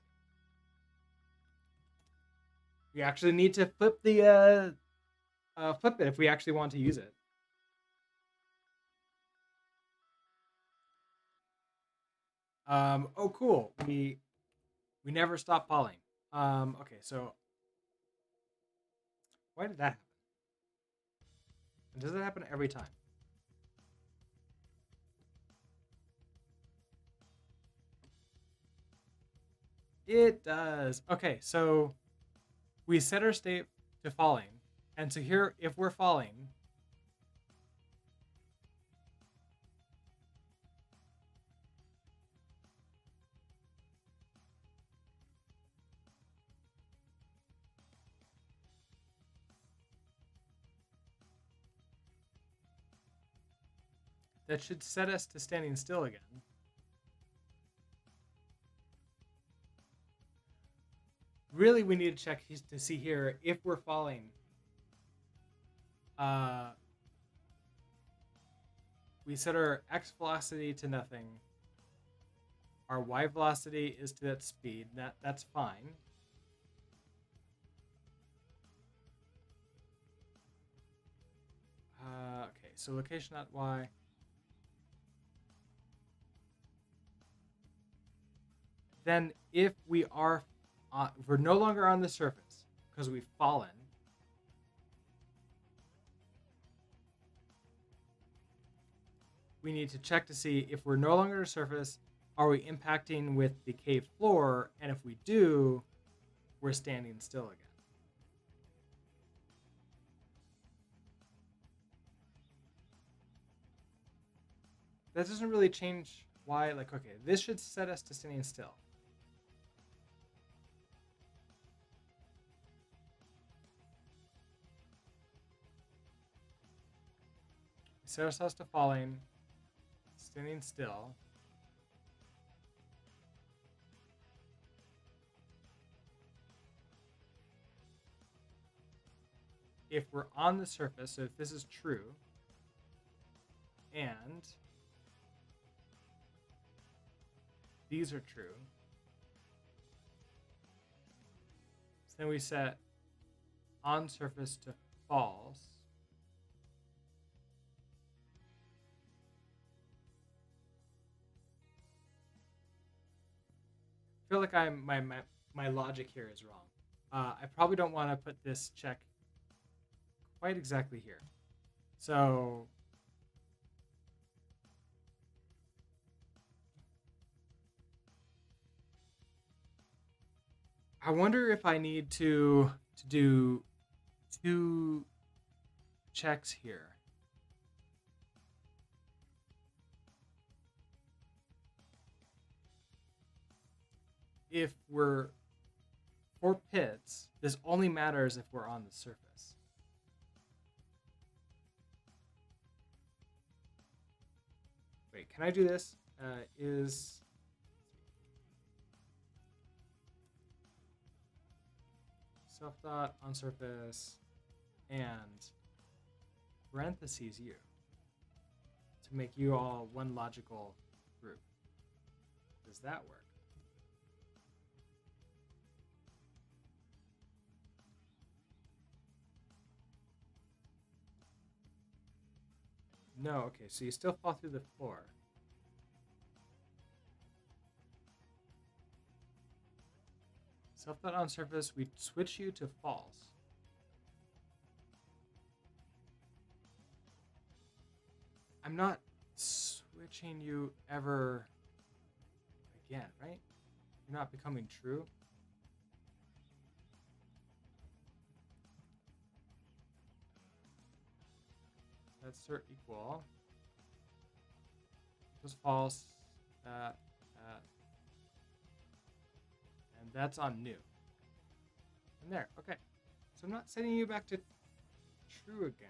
We actually need to flip the flip it if we actually want to use it. Oh cool. We never stop falling. Okay, so why did that happen? And does that happen every time? It does. Okay, so we set our state to falling. And so here, if we're falling, that should set us to standing still again. Really, we need to check to see here if we're falling. We set our x velocity to nothing. Our y velocity is to that speed. That's fine. Okay, so location at y. Then if we're no longer on the surface because we've fallen, we need to check to see if we're no longer on the surface, are we impacting with the cave floor? And if we do, we're standing still again. That doesn't really change why, like, okay, this should set us to standing still. We set ourselves to falling, standing still. If we're on the surface, so if this is true, and these are true, so then we set on surface to false. I feel like my logic here is wrong. I probably don't want to put this check quite exactly here. So I wonder if I need to do two checks here. If we're for pits, this only matters if we're on the surface. Wait, can I do this? Is self dot on surface and parentheses u to make you all one logical group. Does that work? No, okay, so you still fall through the floor. Self dot on surface, we switch you to false. I'm not switching you ever again, right? You're not becoming true. That's cert equal. Equals false. That. And that's on new. And there, okay. So I'm not setting you back to true again.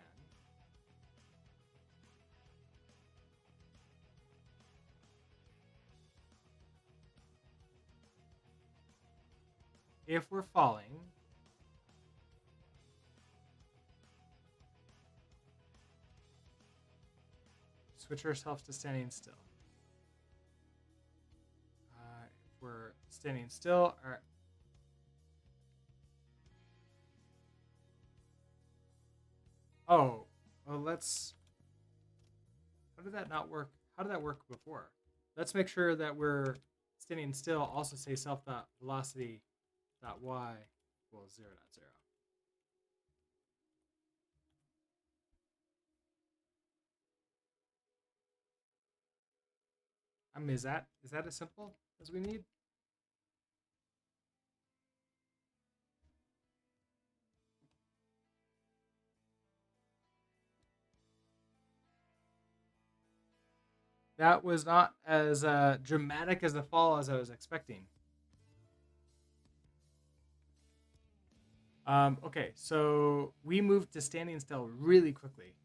if we're falling, switch ourselves to standing still. If we're standing still, oh, well, let's. How did that not work? How did that work before? Let's make sure that we're standing still. Also say self.velocity.y equals 0.0. I mean, is that as simple as we need? That was not as dramatic as the fall as I was expecting. Okay, so we moved to standing still really quickly.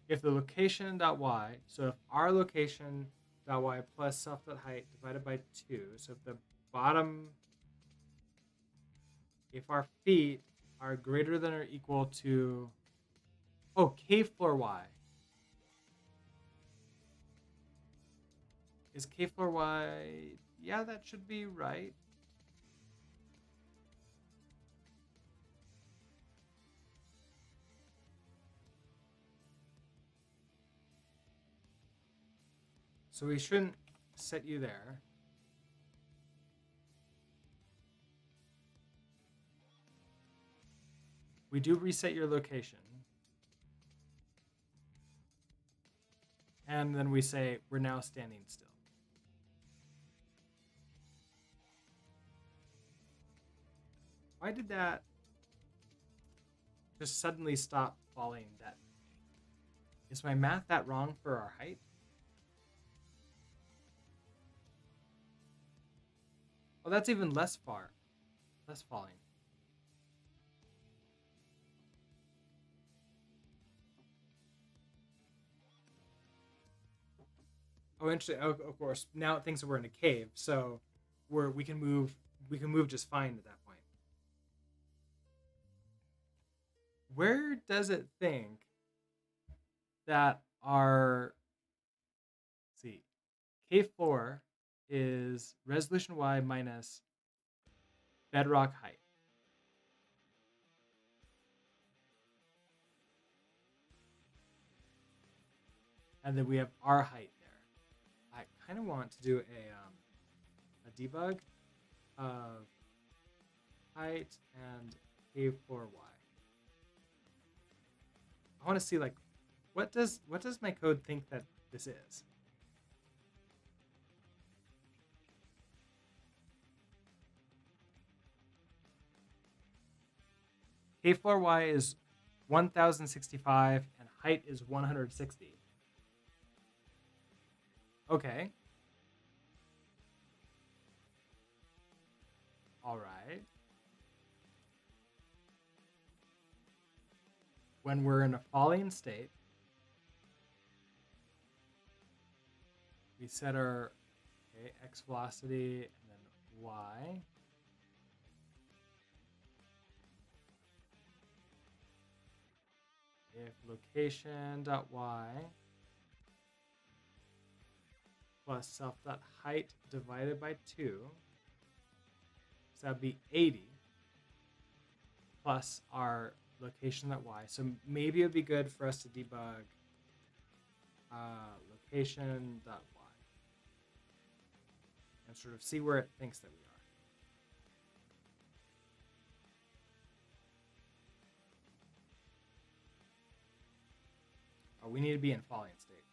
If the location.y, so if our location.y plus self.height divided by 2, so if the bottom, if our feet are greater than or equal to, oh, cave floor y. Is cave floor y, yeah, that should be right. So we shouldn't set you there. We do reset your location. And then we say we're now standing still. Why did that just suddenly stop falling? That is my math that wrong for our height? Oh, that's even less falling. Oh, interesting. Oh, of course. Now it thinks that we're in a cave, so we can move just fine at that point. Where does it think that our, let's see, cave floor is resolution y minus bedrock height? And then we have our height there. I kind of want to do a debug of height and cave floor y. I want to see like what does my code think that this is? Cave floor y is 1065 and height is 160. Okay. All right. When we're in a falling state, we set our x velocity and then y. If location.y plus self.height divided by 2, so that'd be 80 plus our location.y. So maybe it would be good for us to debug location.y and sort of see where it thinks that we are. Oh, we need to be in falling state.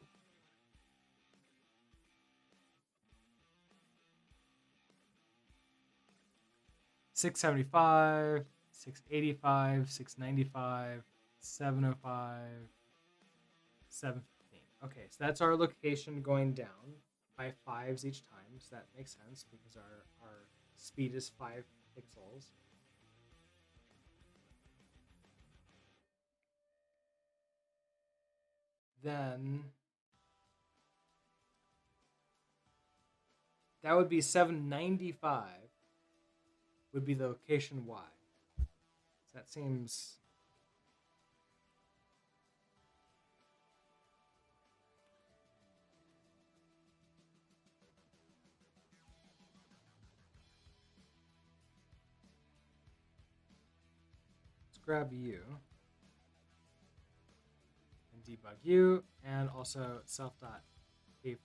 $675, $685, $695, $705, $715. Okay, so that's our location going down by 5s each time. So that makes sense because our speed is 5 pixels. Then That would be 795 would be the location Y. That seems... Let's grab U and debug U, and also self.k4y.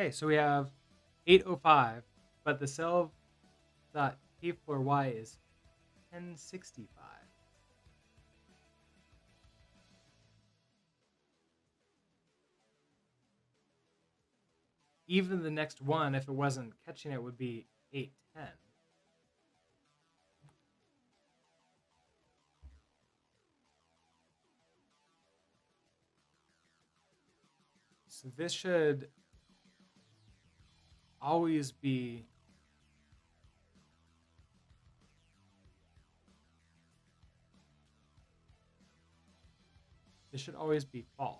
Okay, so we have 805, but the self.k4y is 1065. Even the next one, if it wasn't catching it, would be 810. So this should always be... This should always be false.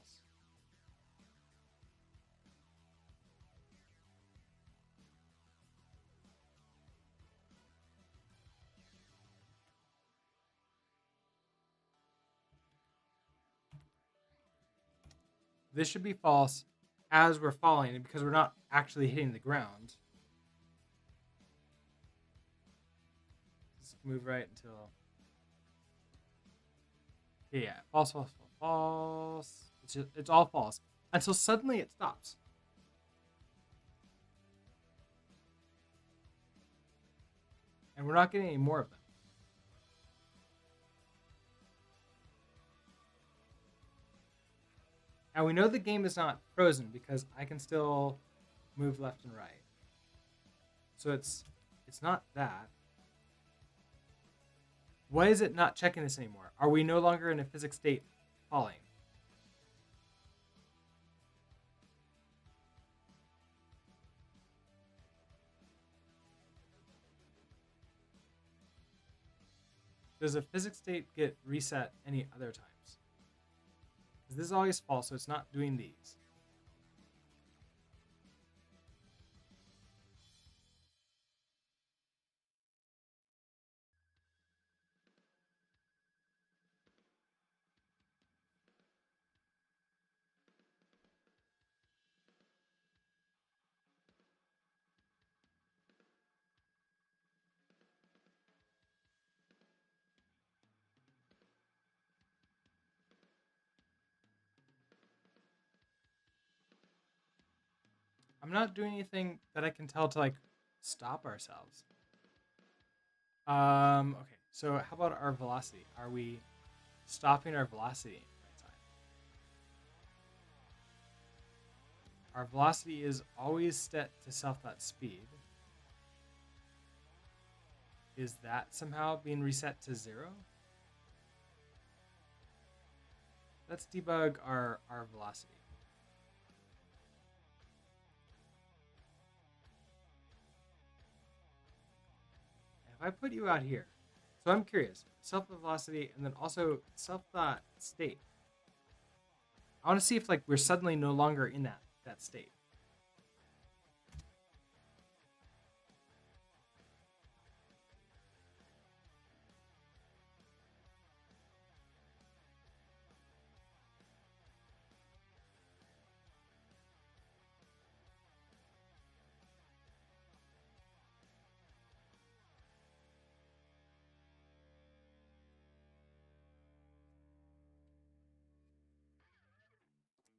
This should be false as we're falling because we're not actually hitting the ground. Just move right until... Yeah, false, false, false, false. It's all false until suddenly it stops. And we're not getting any more of them. And we know the game is not frozen because I can still move left and right. So it's not that. Why is it not checking this anymore? Are we no longer in a physics state falling? Does a physics state get reset any other times? Because this is always false, so it's not doing these. I'm not doing anything that I can tell to like stop ourselves. Okay, so how about our velocity? Are we stopping our velocity right time? Our velocity is always set to self.speed. Is that somehow being reset to 0? Let's debug our velocity. If I put you out here, so I'm curious, self-velocity and then also self.state. I want to see if like we're suddenly no longer in that state.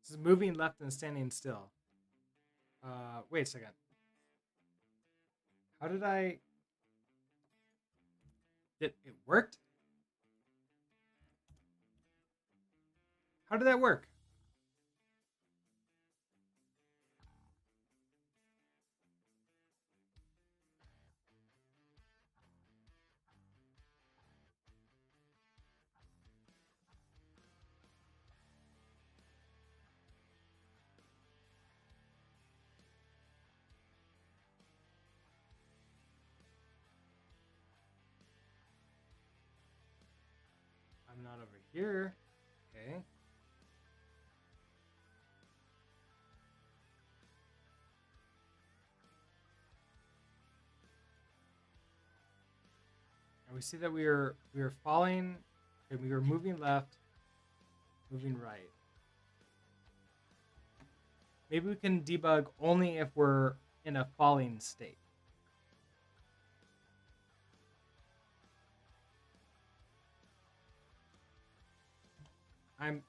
This is moving left and standing still. Wait a second. How did I... It worked? How did that work? not over here. Okay. And we see that we are falling. Okay, we were moving left, moving right. Maybe we can debug only if we're in a falling state.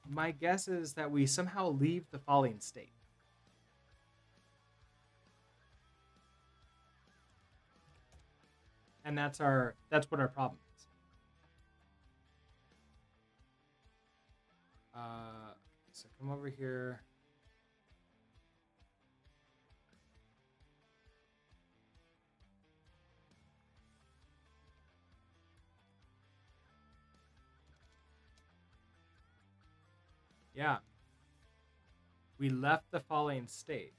My guess is that we somehow leave the falling state. And that's what our problem is. So come over here. Yeah. We left the falling state.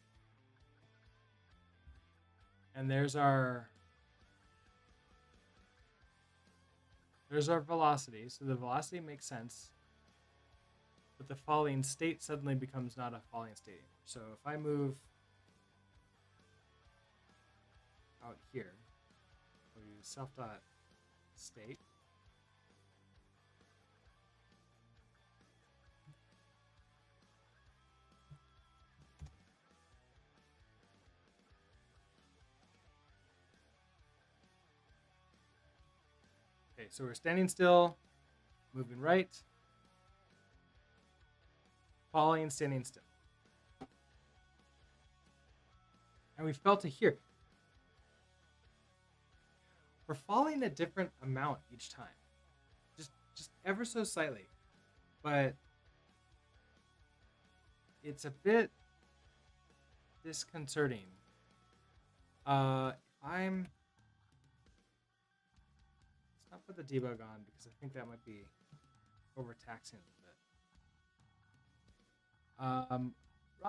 And there's our velocity. So the velocity makes sense. But the falling state suddenly becomes not a falling state anymore. So if I move out here, we'll use self.state. Okay, so we're standing still, moving right, falling, standing still. And we fell to here. We're falling a different amount each time. Just ever so slightly. But it's a bit disconcerting. Let's not put the debug on because I think that might be overtaxing a little bit.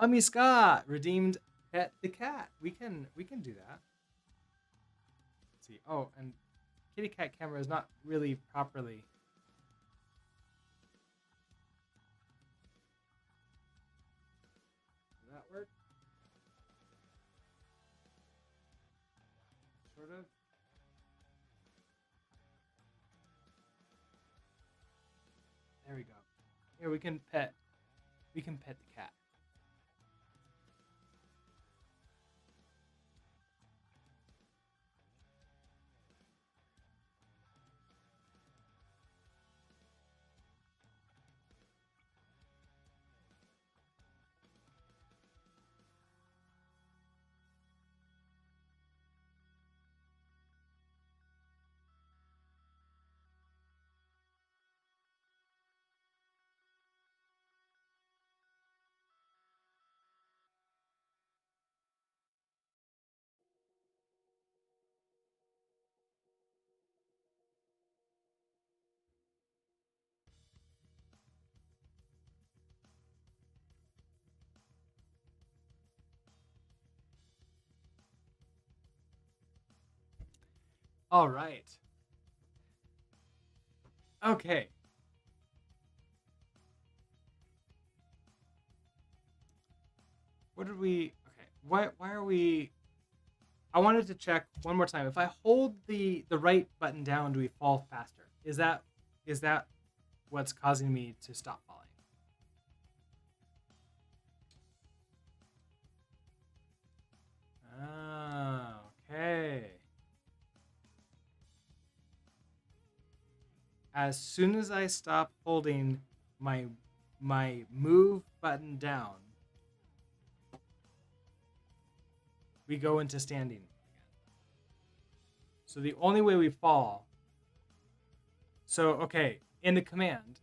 Rami Scott redeemed Pet the Cat. We can do that. Let's see. Oh, and kitty cat camera is not really properly. Does that work? Sort of. There we go. Here we can pet the cat. All right. Okay. What did we? Okay. Why are we? I wanted to check one more time. If I hold the right button down, do we fall faster? Is that what's causing me to stop falling? Ah, okay. As soon as I stop holding my move button down, we go into standing again. So the only way we fall. So okay, in the command,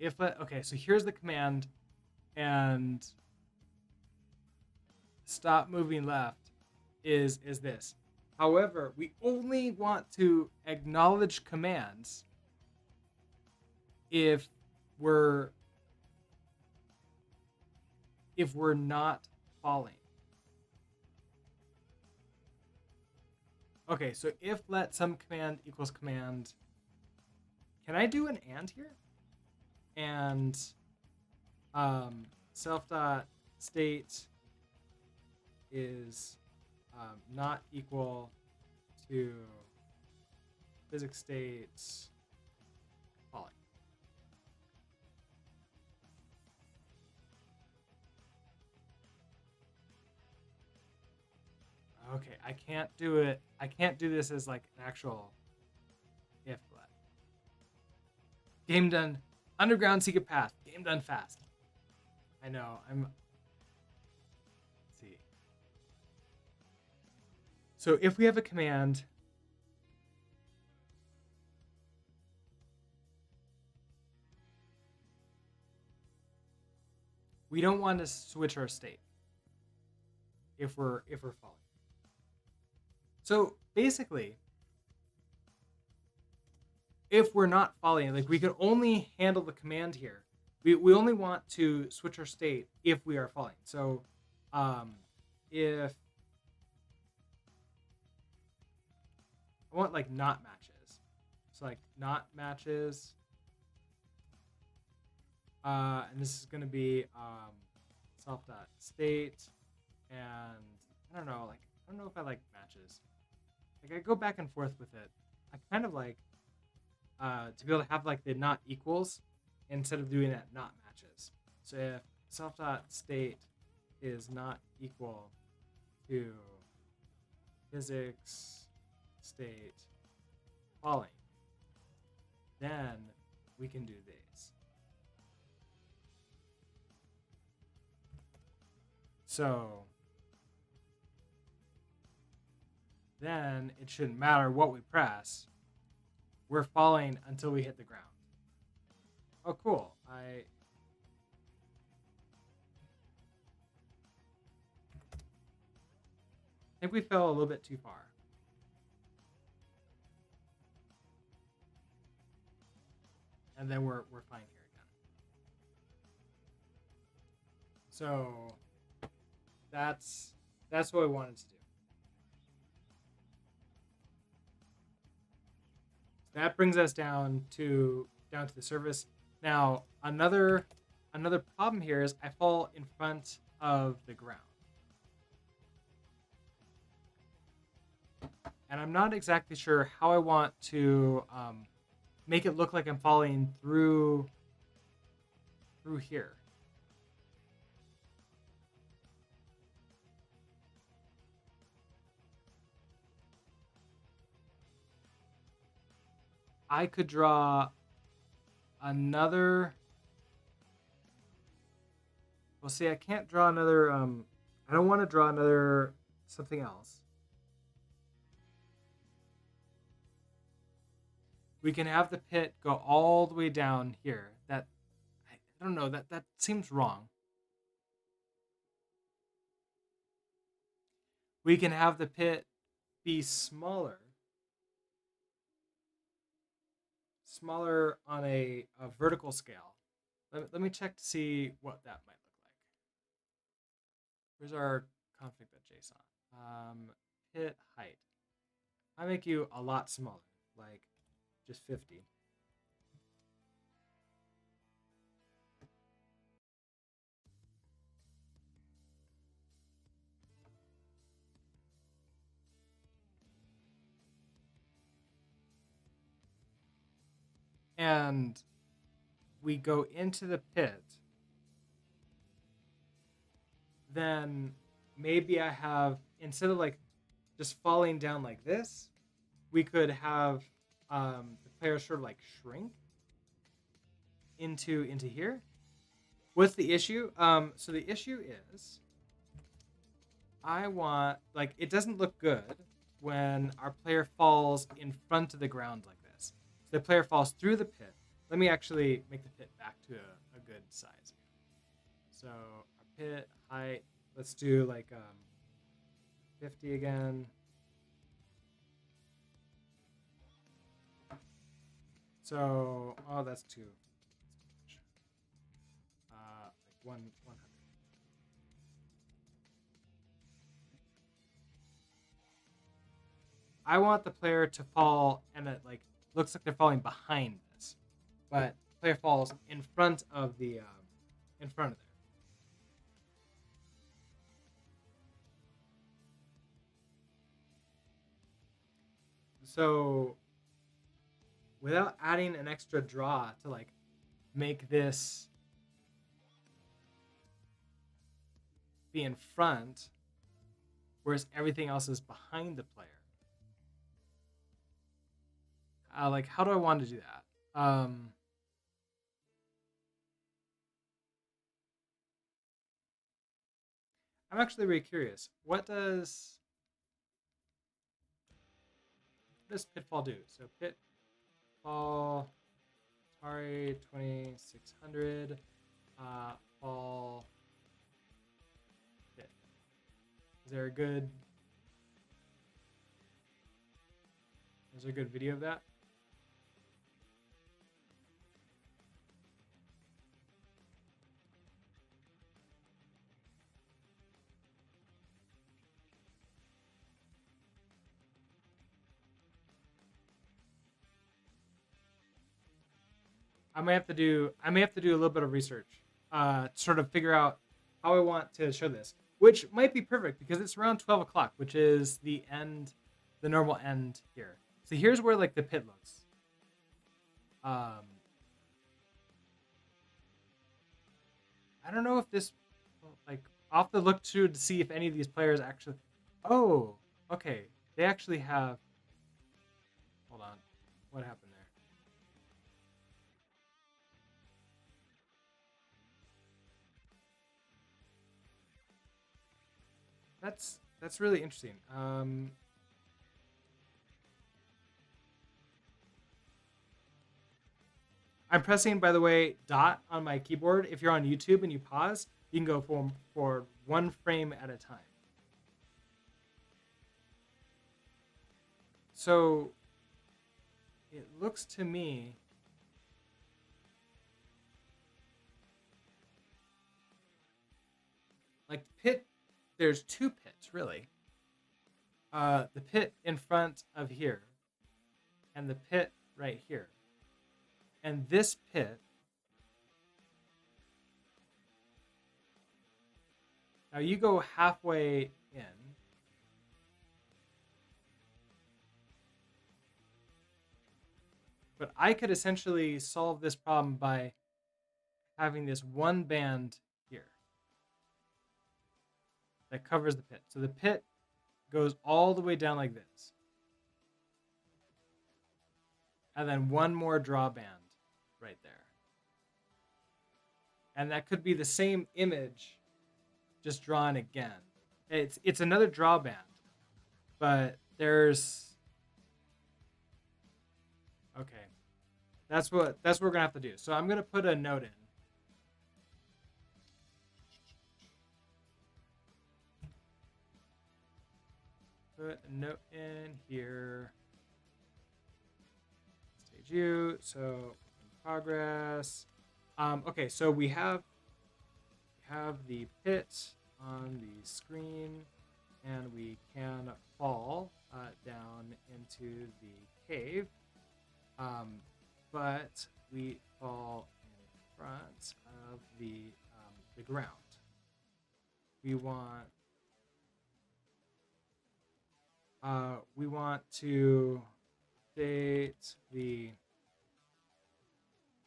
so here's the command, and stop moving left is this. However, we only want to acknowledge commands if we're not falling. Okay, so if let some command equals command Can I do an and here? And self dot state is not equal to physics states falling. Okay, I can't do it. I can't do this as like an actual if but. Game done. Underground secret path. Game done fast. I know. Let's see. So if we have a command, we don't want to switch our state if we're falling. So basically, if we're not falling, like we can only handle the command here. We only want to switch our state if we are falling. So if I want like not matches. So like not matches. And this is going to be self.state. And I don't know if I like matches. Like I go back and forth with it. I kind of like to be able to have like the not equals instead of doing that not matches. So if self.state is not equal to physics state falling, then we can do these. So then it shouldn't matter what we press. We're falling until we hit the ground. Oh, cool. I think we fell a little bit too far. And then we're fine here again. So that's what I wanted to do. That brings us down to the surface. Now another problem here is I fall in front of the ground. And I'm not exactly sure how I want to make it look like I'm falling through here. I could draw another. Well, see, I can't draw another. I don't want to draw another something else. We can have the pit go all the way down here. That I don't know. That seems wrong. We can have the pit be smaller on a vertical scale. Let me check to see what that might look like. Where's our config.json? Pit height. I make you a lot smaller, like just 50. And we go into the pit, then maybe I have, instead of like just falling down like this, we could have the player sort of like shrink into here. What's the issue? So the issue is I want, like, it doesn't look good when our player falls in front of the ground like this. So the player falls through the pit. Let me actually make the pit back to a good size. So our pit height, let's do like 50 again. So, oh, that's too much. Like 100. I want the player to fall, and it like looks like they're falling behind this. but player falls in front of the in front of there. So without adding an extra draw to like make this be in front, whereas everything else is behind the player. Like, how do I want to do that? I'm actually really curious. What does Pitfall do? So Pitfall Atari 2600 fall pit. Is there a good video of that? I may have to do a little bit of research to sort of figure out how I want to show this, which might be perfect because it's around 12 o'clock, which is the end, the normal end here. So here's where like the pit looks. I don't know if this, like, I'll have to look through to see if any of these players actually. Oh, okay. They actually have. Hold on. What happened there? That's really interesting. I'm pressing, by the way, dot on my keyboard. If you're on YouTube and you pause, you can go for one frame at a time. So it looks to me like pit. There's two pits really. The pit in front of here, and the pit right here, and this pit. Now you go halfway in. But I could essentially solve this problem by having this one band here that covers the pit. So the pit goes all the way down like this. And then one more draw band right there. And that could be the same image just drawn again. It's another draw band, but there's okay. That's what we're gonna have to do. So I'm gonna put a note in. Put a note in here. Stage U. So in progress. Okay, so we have the pit on the screen, and we can fall down into the cave, but we fall in front of the ground. We want to update the.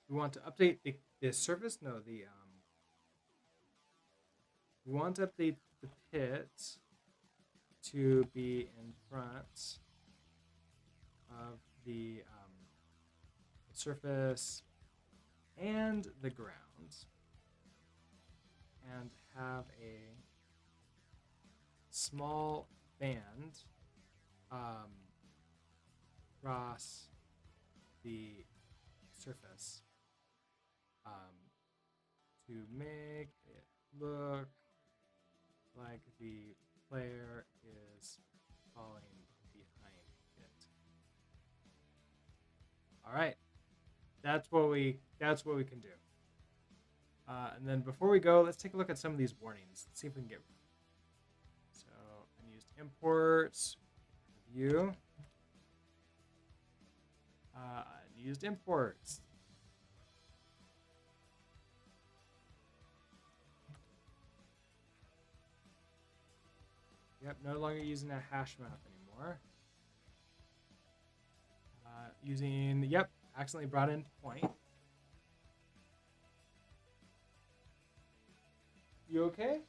We want to update the surface. No, the we want to update the pit to be in front of the surface and the ground, and have a small band across the surface to make it look like the player is falling behind it. All right, that's what we can do. And then before we go, let's take a look at some of these warnings. Let's see if we can get. So unused imports, review. Unused imports. Yep, no longer using a hash map anymore. Using, yep, accidentally brought in point. You okay?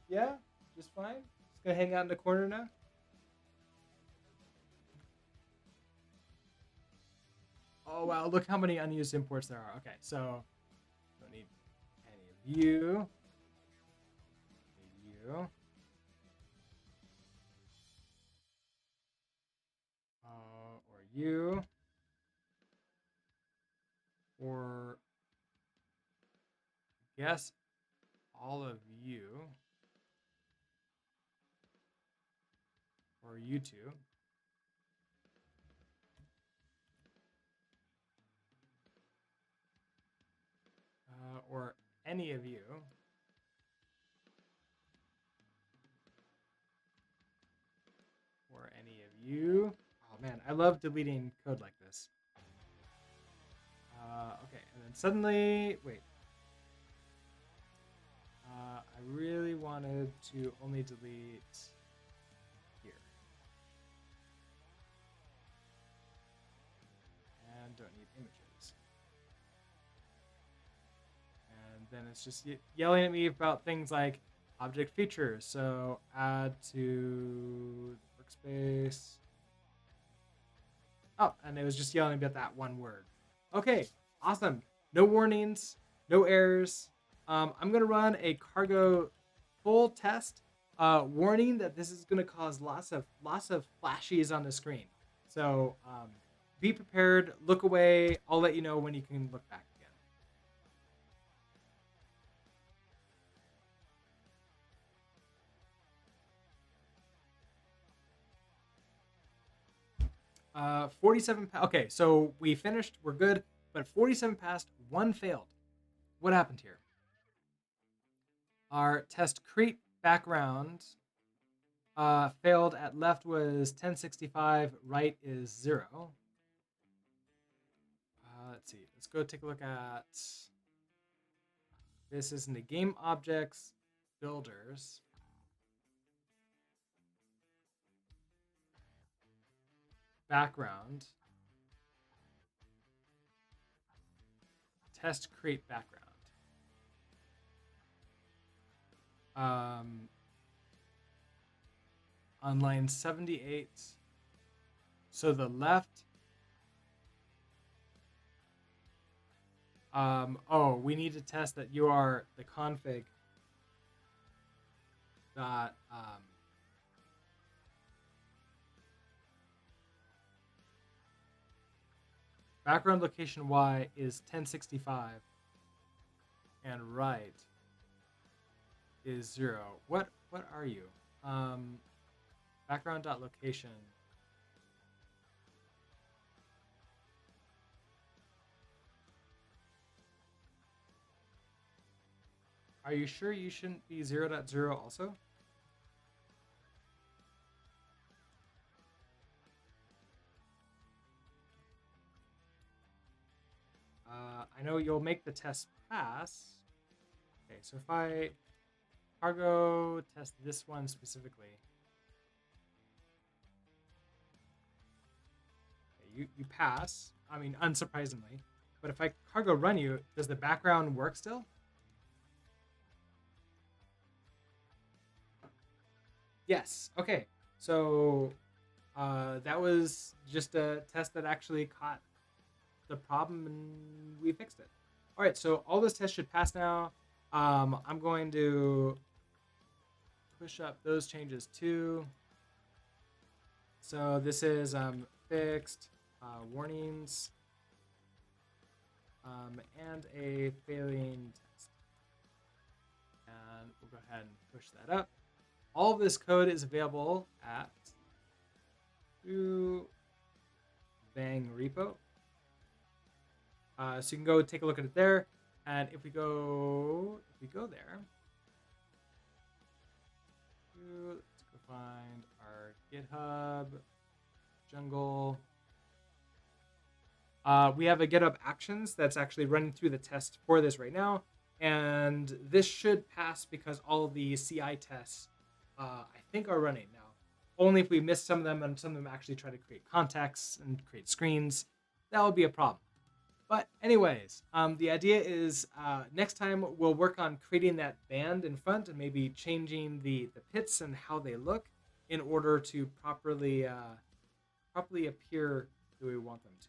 Yeah, just fine. Just gonna hang out in the corner now. Oh wow, look how many unused imports there are. Okay, so don't need any of you. Need you. Or you. Or guess all of you. Or you two. Or any of you. Or any of you. Oh man, I love deleting code like this. Okay, and then suddenly, wait. I really wanted to only delete here. And don't need images. And then it's just yelling at me about things like object features. So add to workspace. Oh, and it was just yelling about that one word. Okay, awesome. No warnings, no errors. I'm gonna run a cargo full test. Warning that this is gonna cause lots of flashes on the screen. So be prepared. Look away. I'll let you know when you can look back again. 47. Okay, so we finished. We're good. But 47 passed. One failed. What happened here? Our test create background failed at left was 1065, right is 0. Let's see. Let's go take a look at this. Is in the game objects builders. Background. Test create background. On line 78. So the left. We need to test that you are the config dot background location Y is 1065 and right is 0. What are you? Background dot location. Are you sure you shouldn't be 0.0 also? I know you'll make the test pass. Okay, so if I cargo test this one specifically. Okay, you pass. I mean, unsurprisingly. But if I cargo run you, does the background work still? Yes. Okay. So that was just a test that actually caught the problem and we fixed it. All right. So all those tests should pass now. I'm going to push up those changes too. So this is fixed warnings and a failing test. And we'll go ahead and push that up. All of this code is available at Bang repo. So you can go take a look at it there. And if we go there, let's go find our GitHub jungle. We have a GitHub Actions that's actually running through the test for this right now. And this should pass because all of the CI tests, I think, are running now. Only if we miss some of them and some of them actually try to create contexts and create screens, that would be a problem. But anyways, the idea is next time we'll work on creating that band in front and maybe changing the pits and how they look in order to properly appear the way we want them to.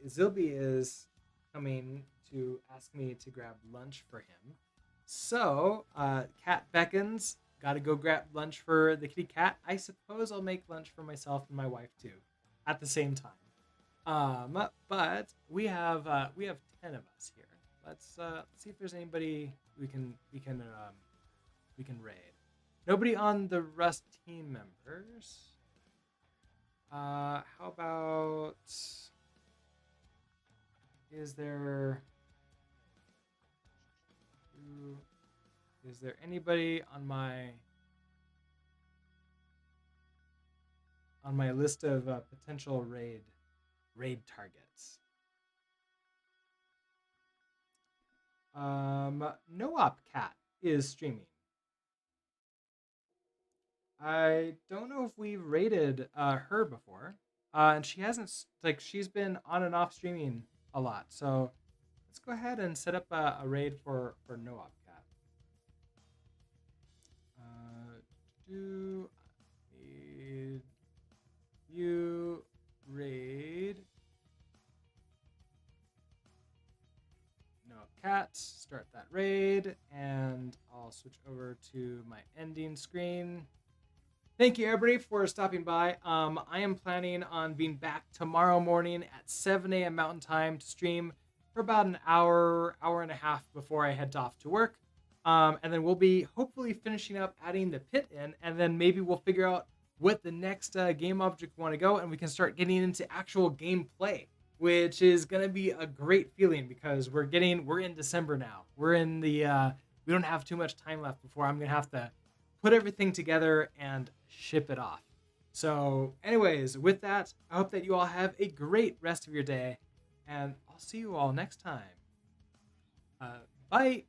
Zilby is coming to ask me to grab lunch for him. So, cat beckons. Got to go grab lunch for the kitty cat. I suppose I'll make lunch for myself and my wife too, at the same time. But we have 10 of us here. Let's see if there's anybody we can raid. Nobody on the Rust team members. How about is there anybody on my list of potential raid targets? No-op cat is streaming. I don't know if we've rated her before, and she hasn't. She's been on and off streaming a lot. So let's go ahead and set up a raid for No-op cat. Do need you raid No-op cat? Start that raid, and I'll switch over to my ending screen. Thank you, everybody, for stopping by. I am planning on being back tomorrow morning at 7 a.m. Mountain Time to stream for about an hour and a half before I head off to work. And then we'll be hopefully finishing up adding the pit in, and then maybe we'll figure out what the next game object we want to go, and we can start getting into actual gameplay, which is going to be a great feeling because we're in December now. We're in the we don't have too much time left before I'm going to have to put everything together and ship it off. So anyways, with that, I hope that you all have a great rest of your day, and I'll see you all next time. Bye.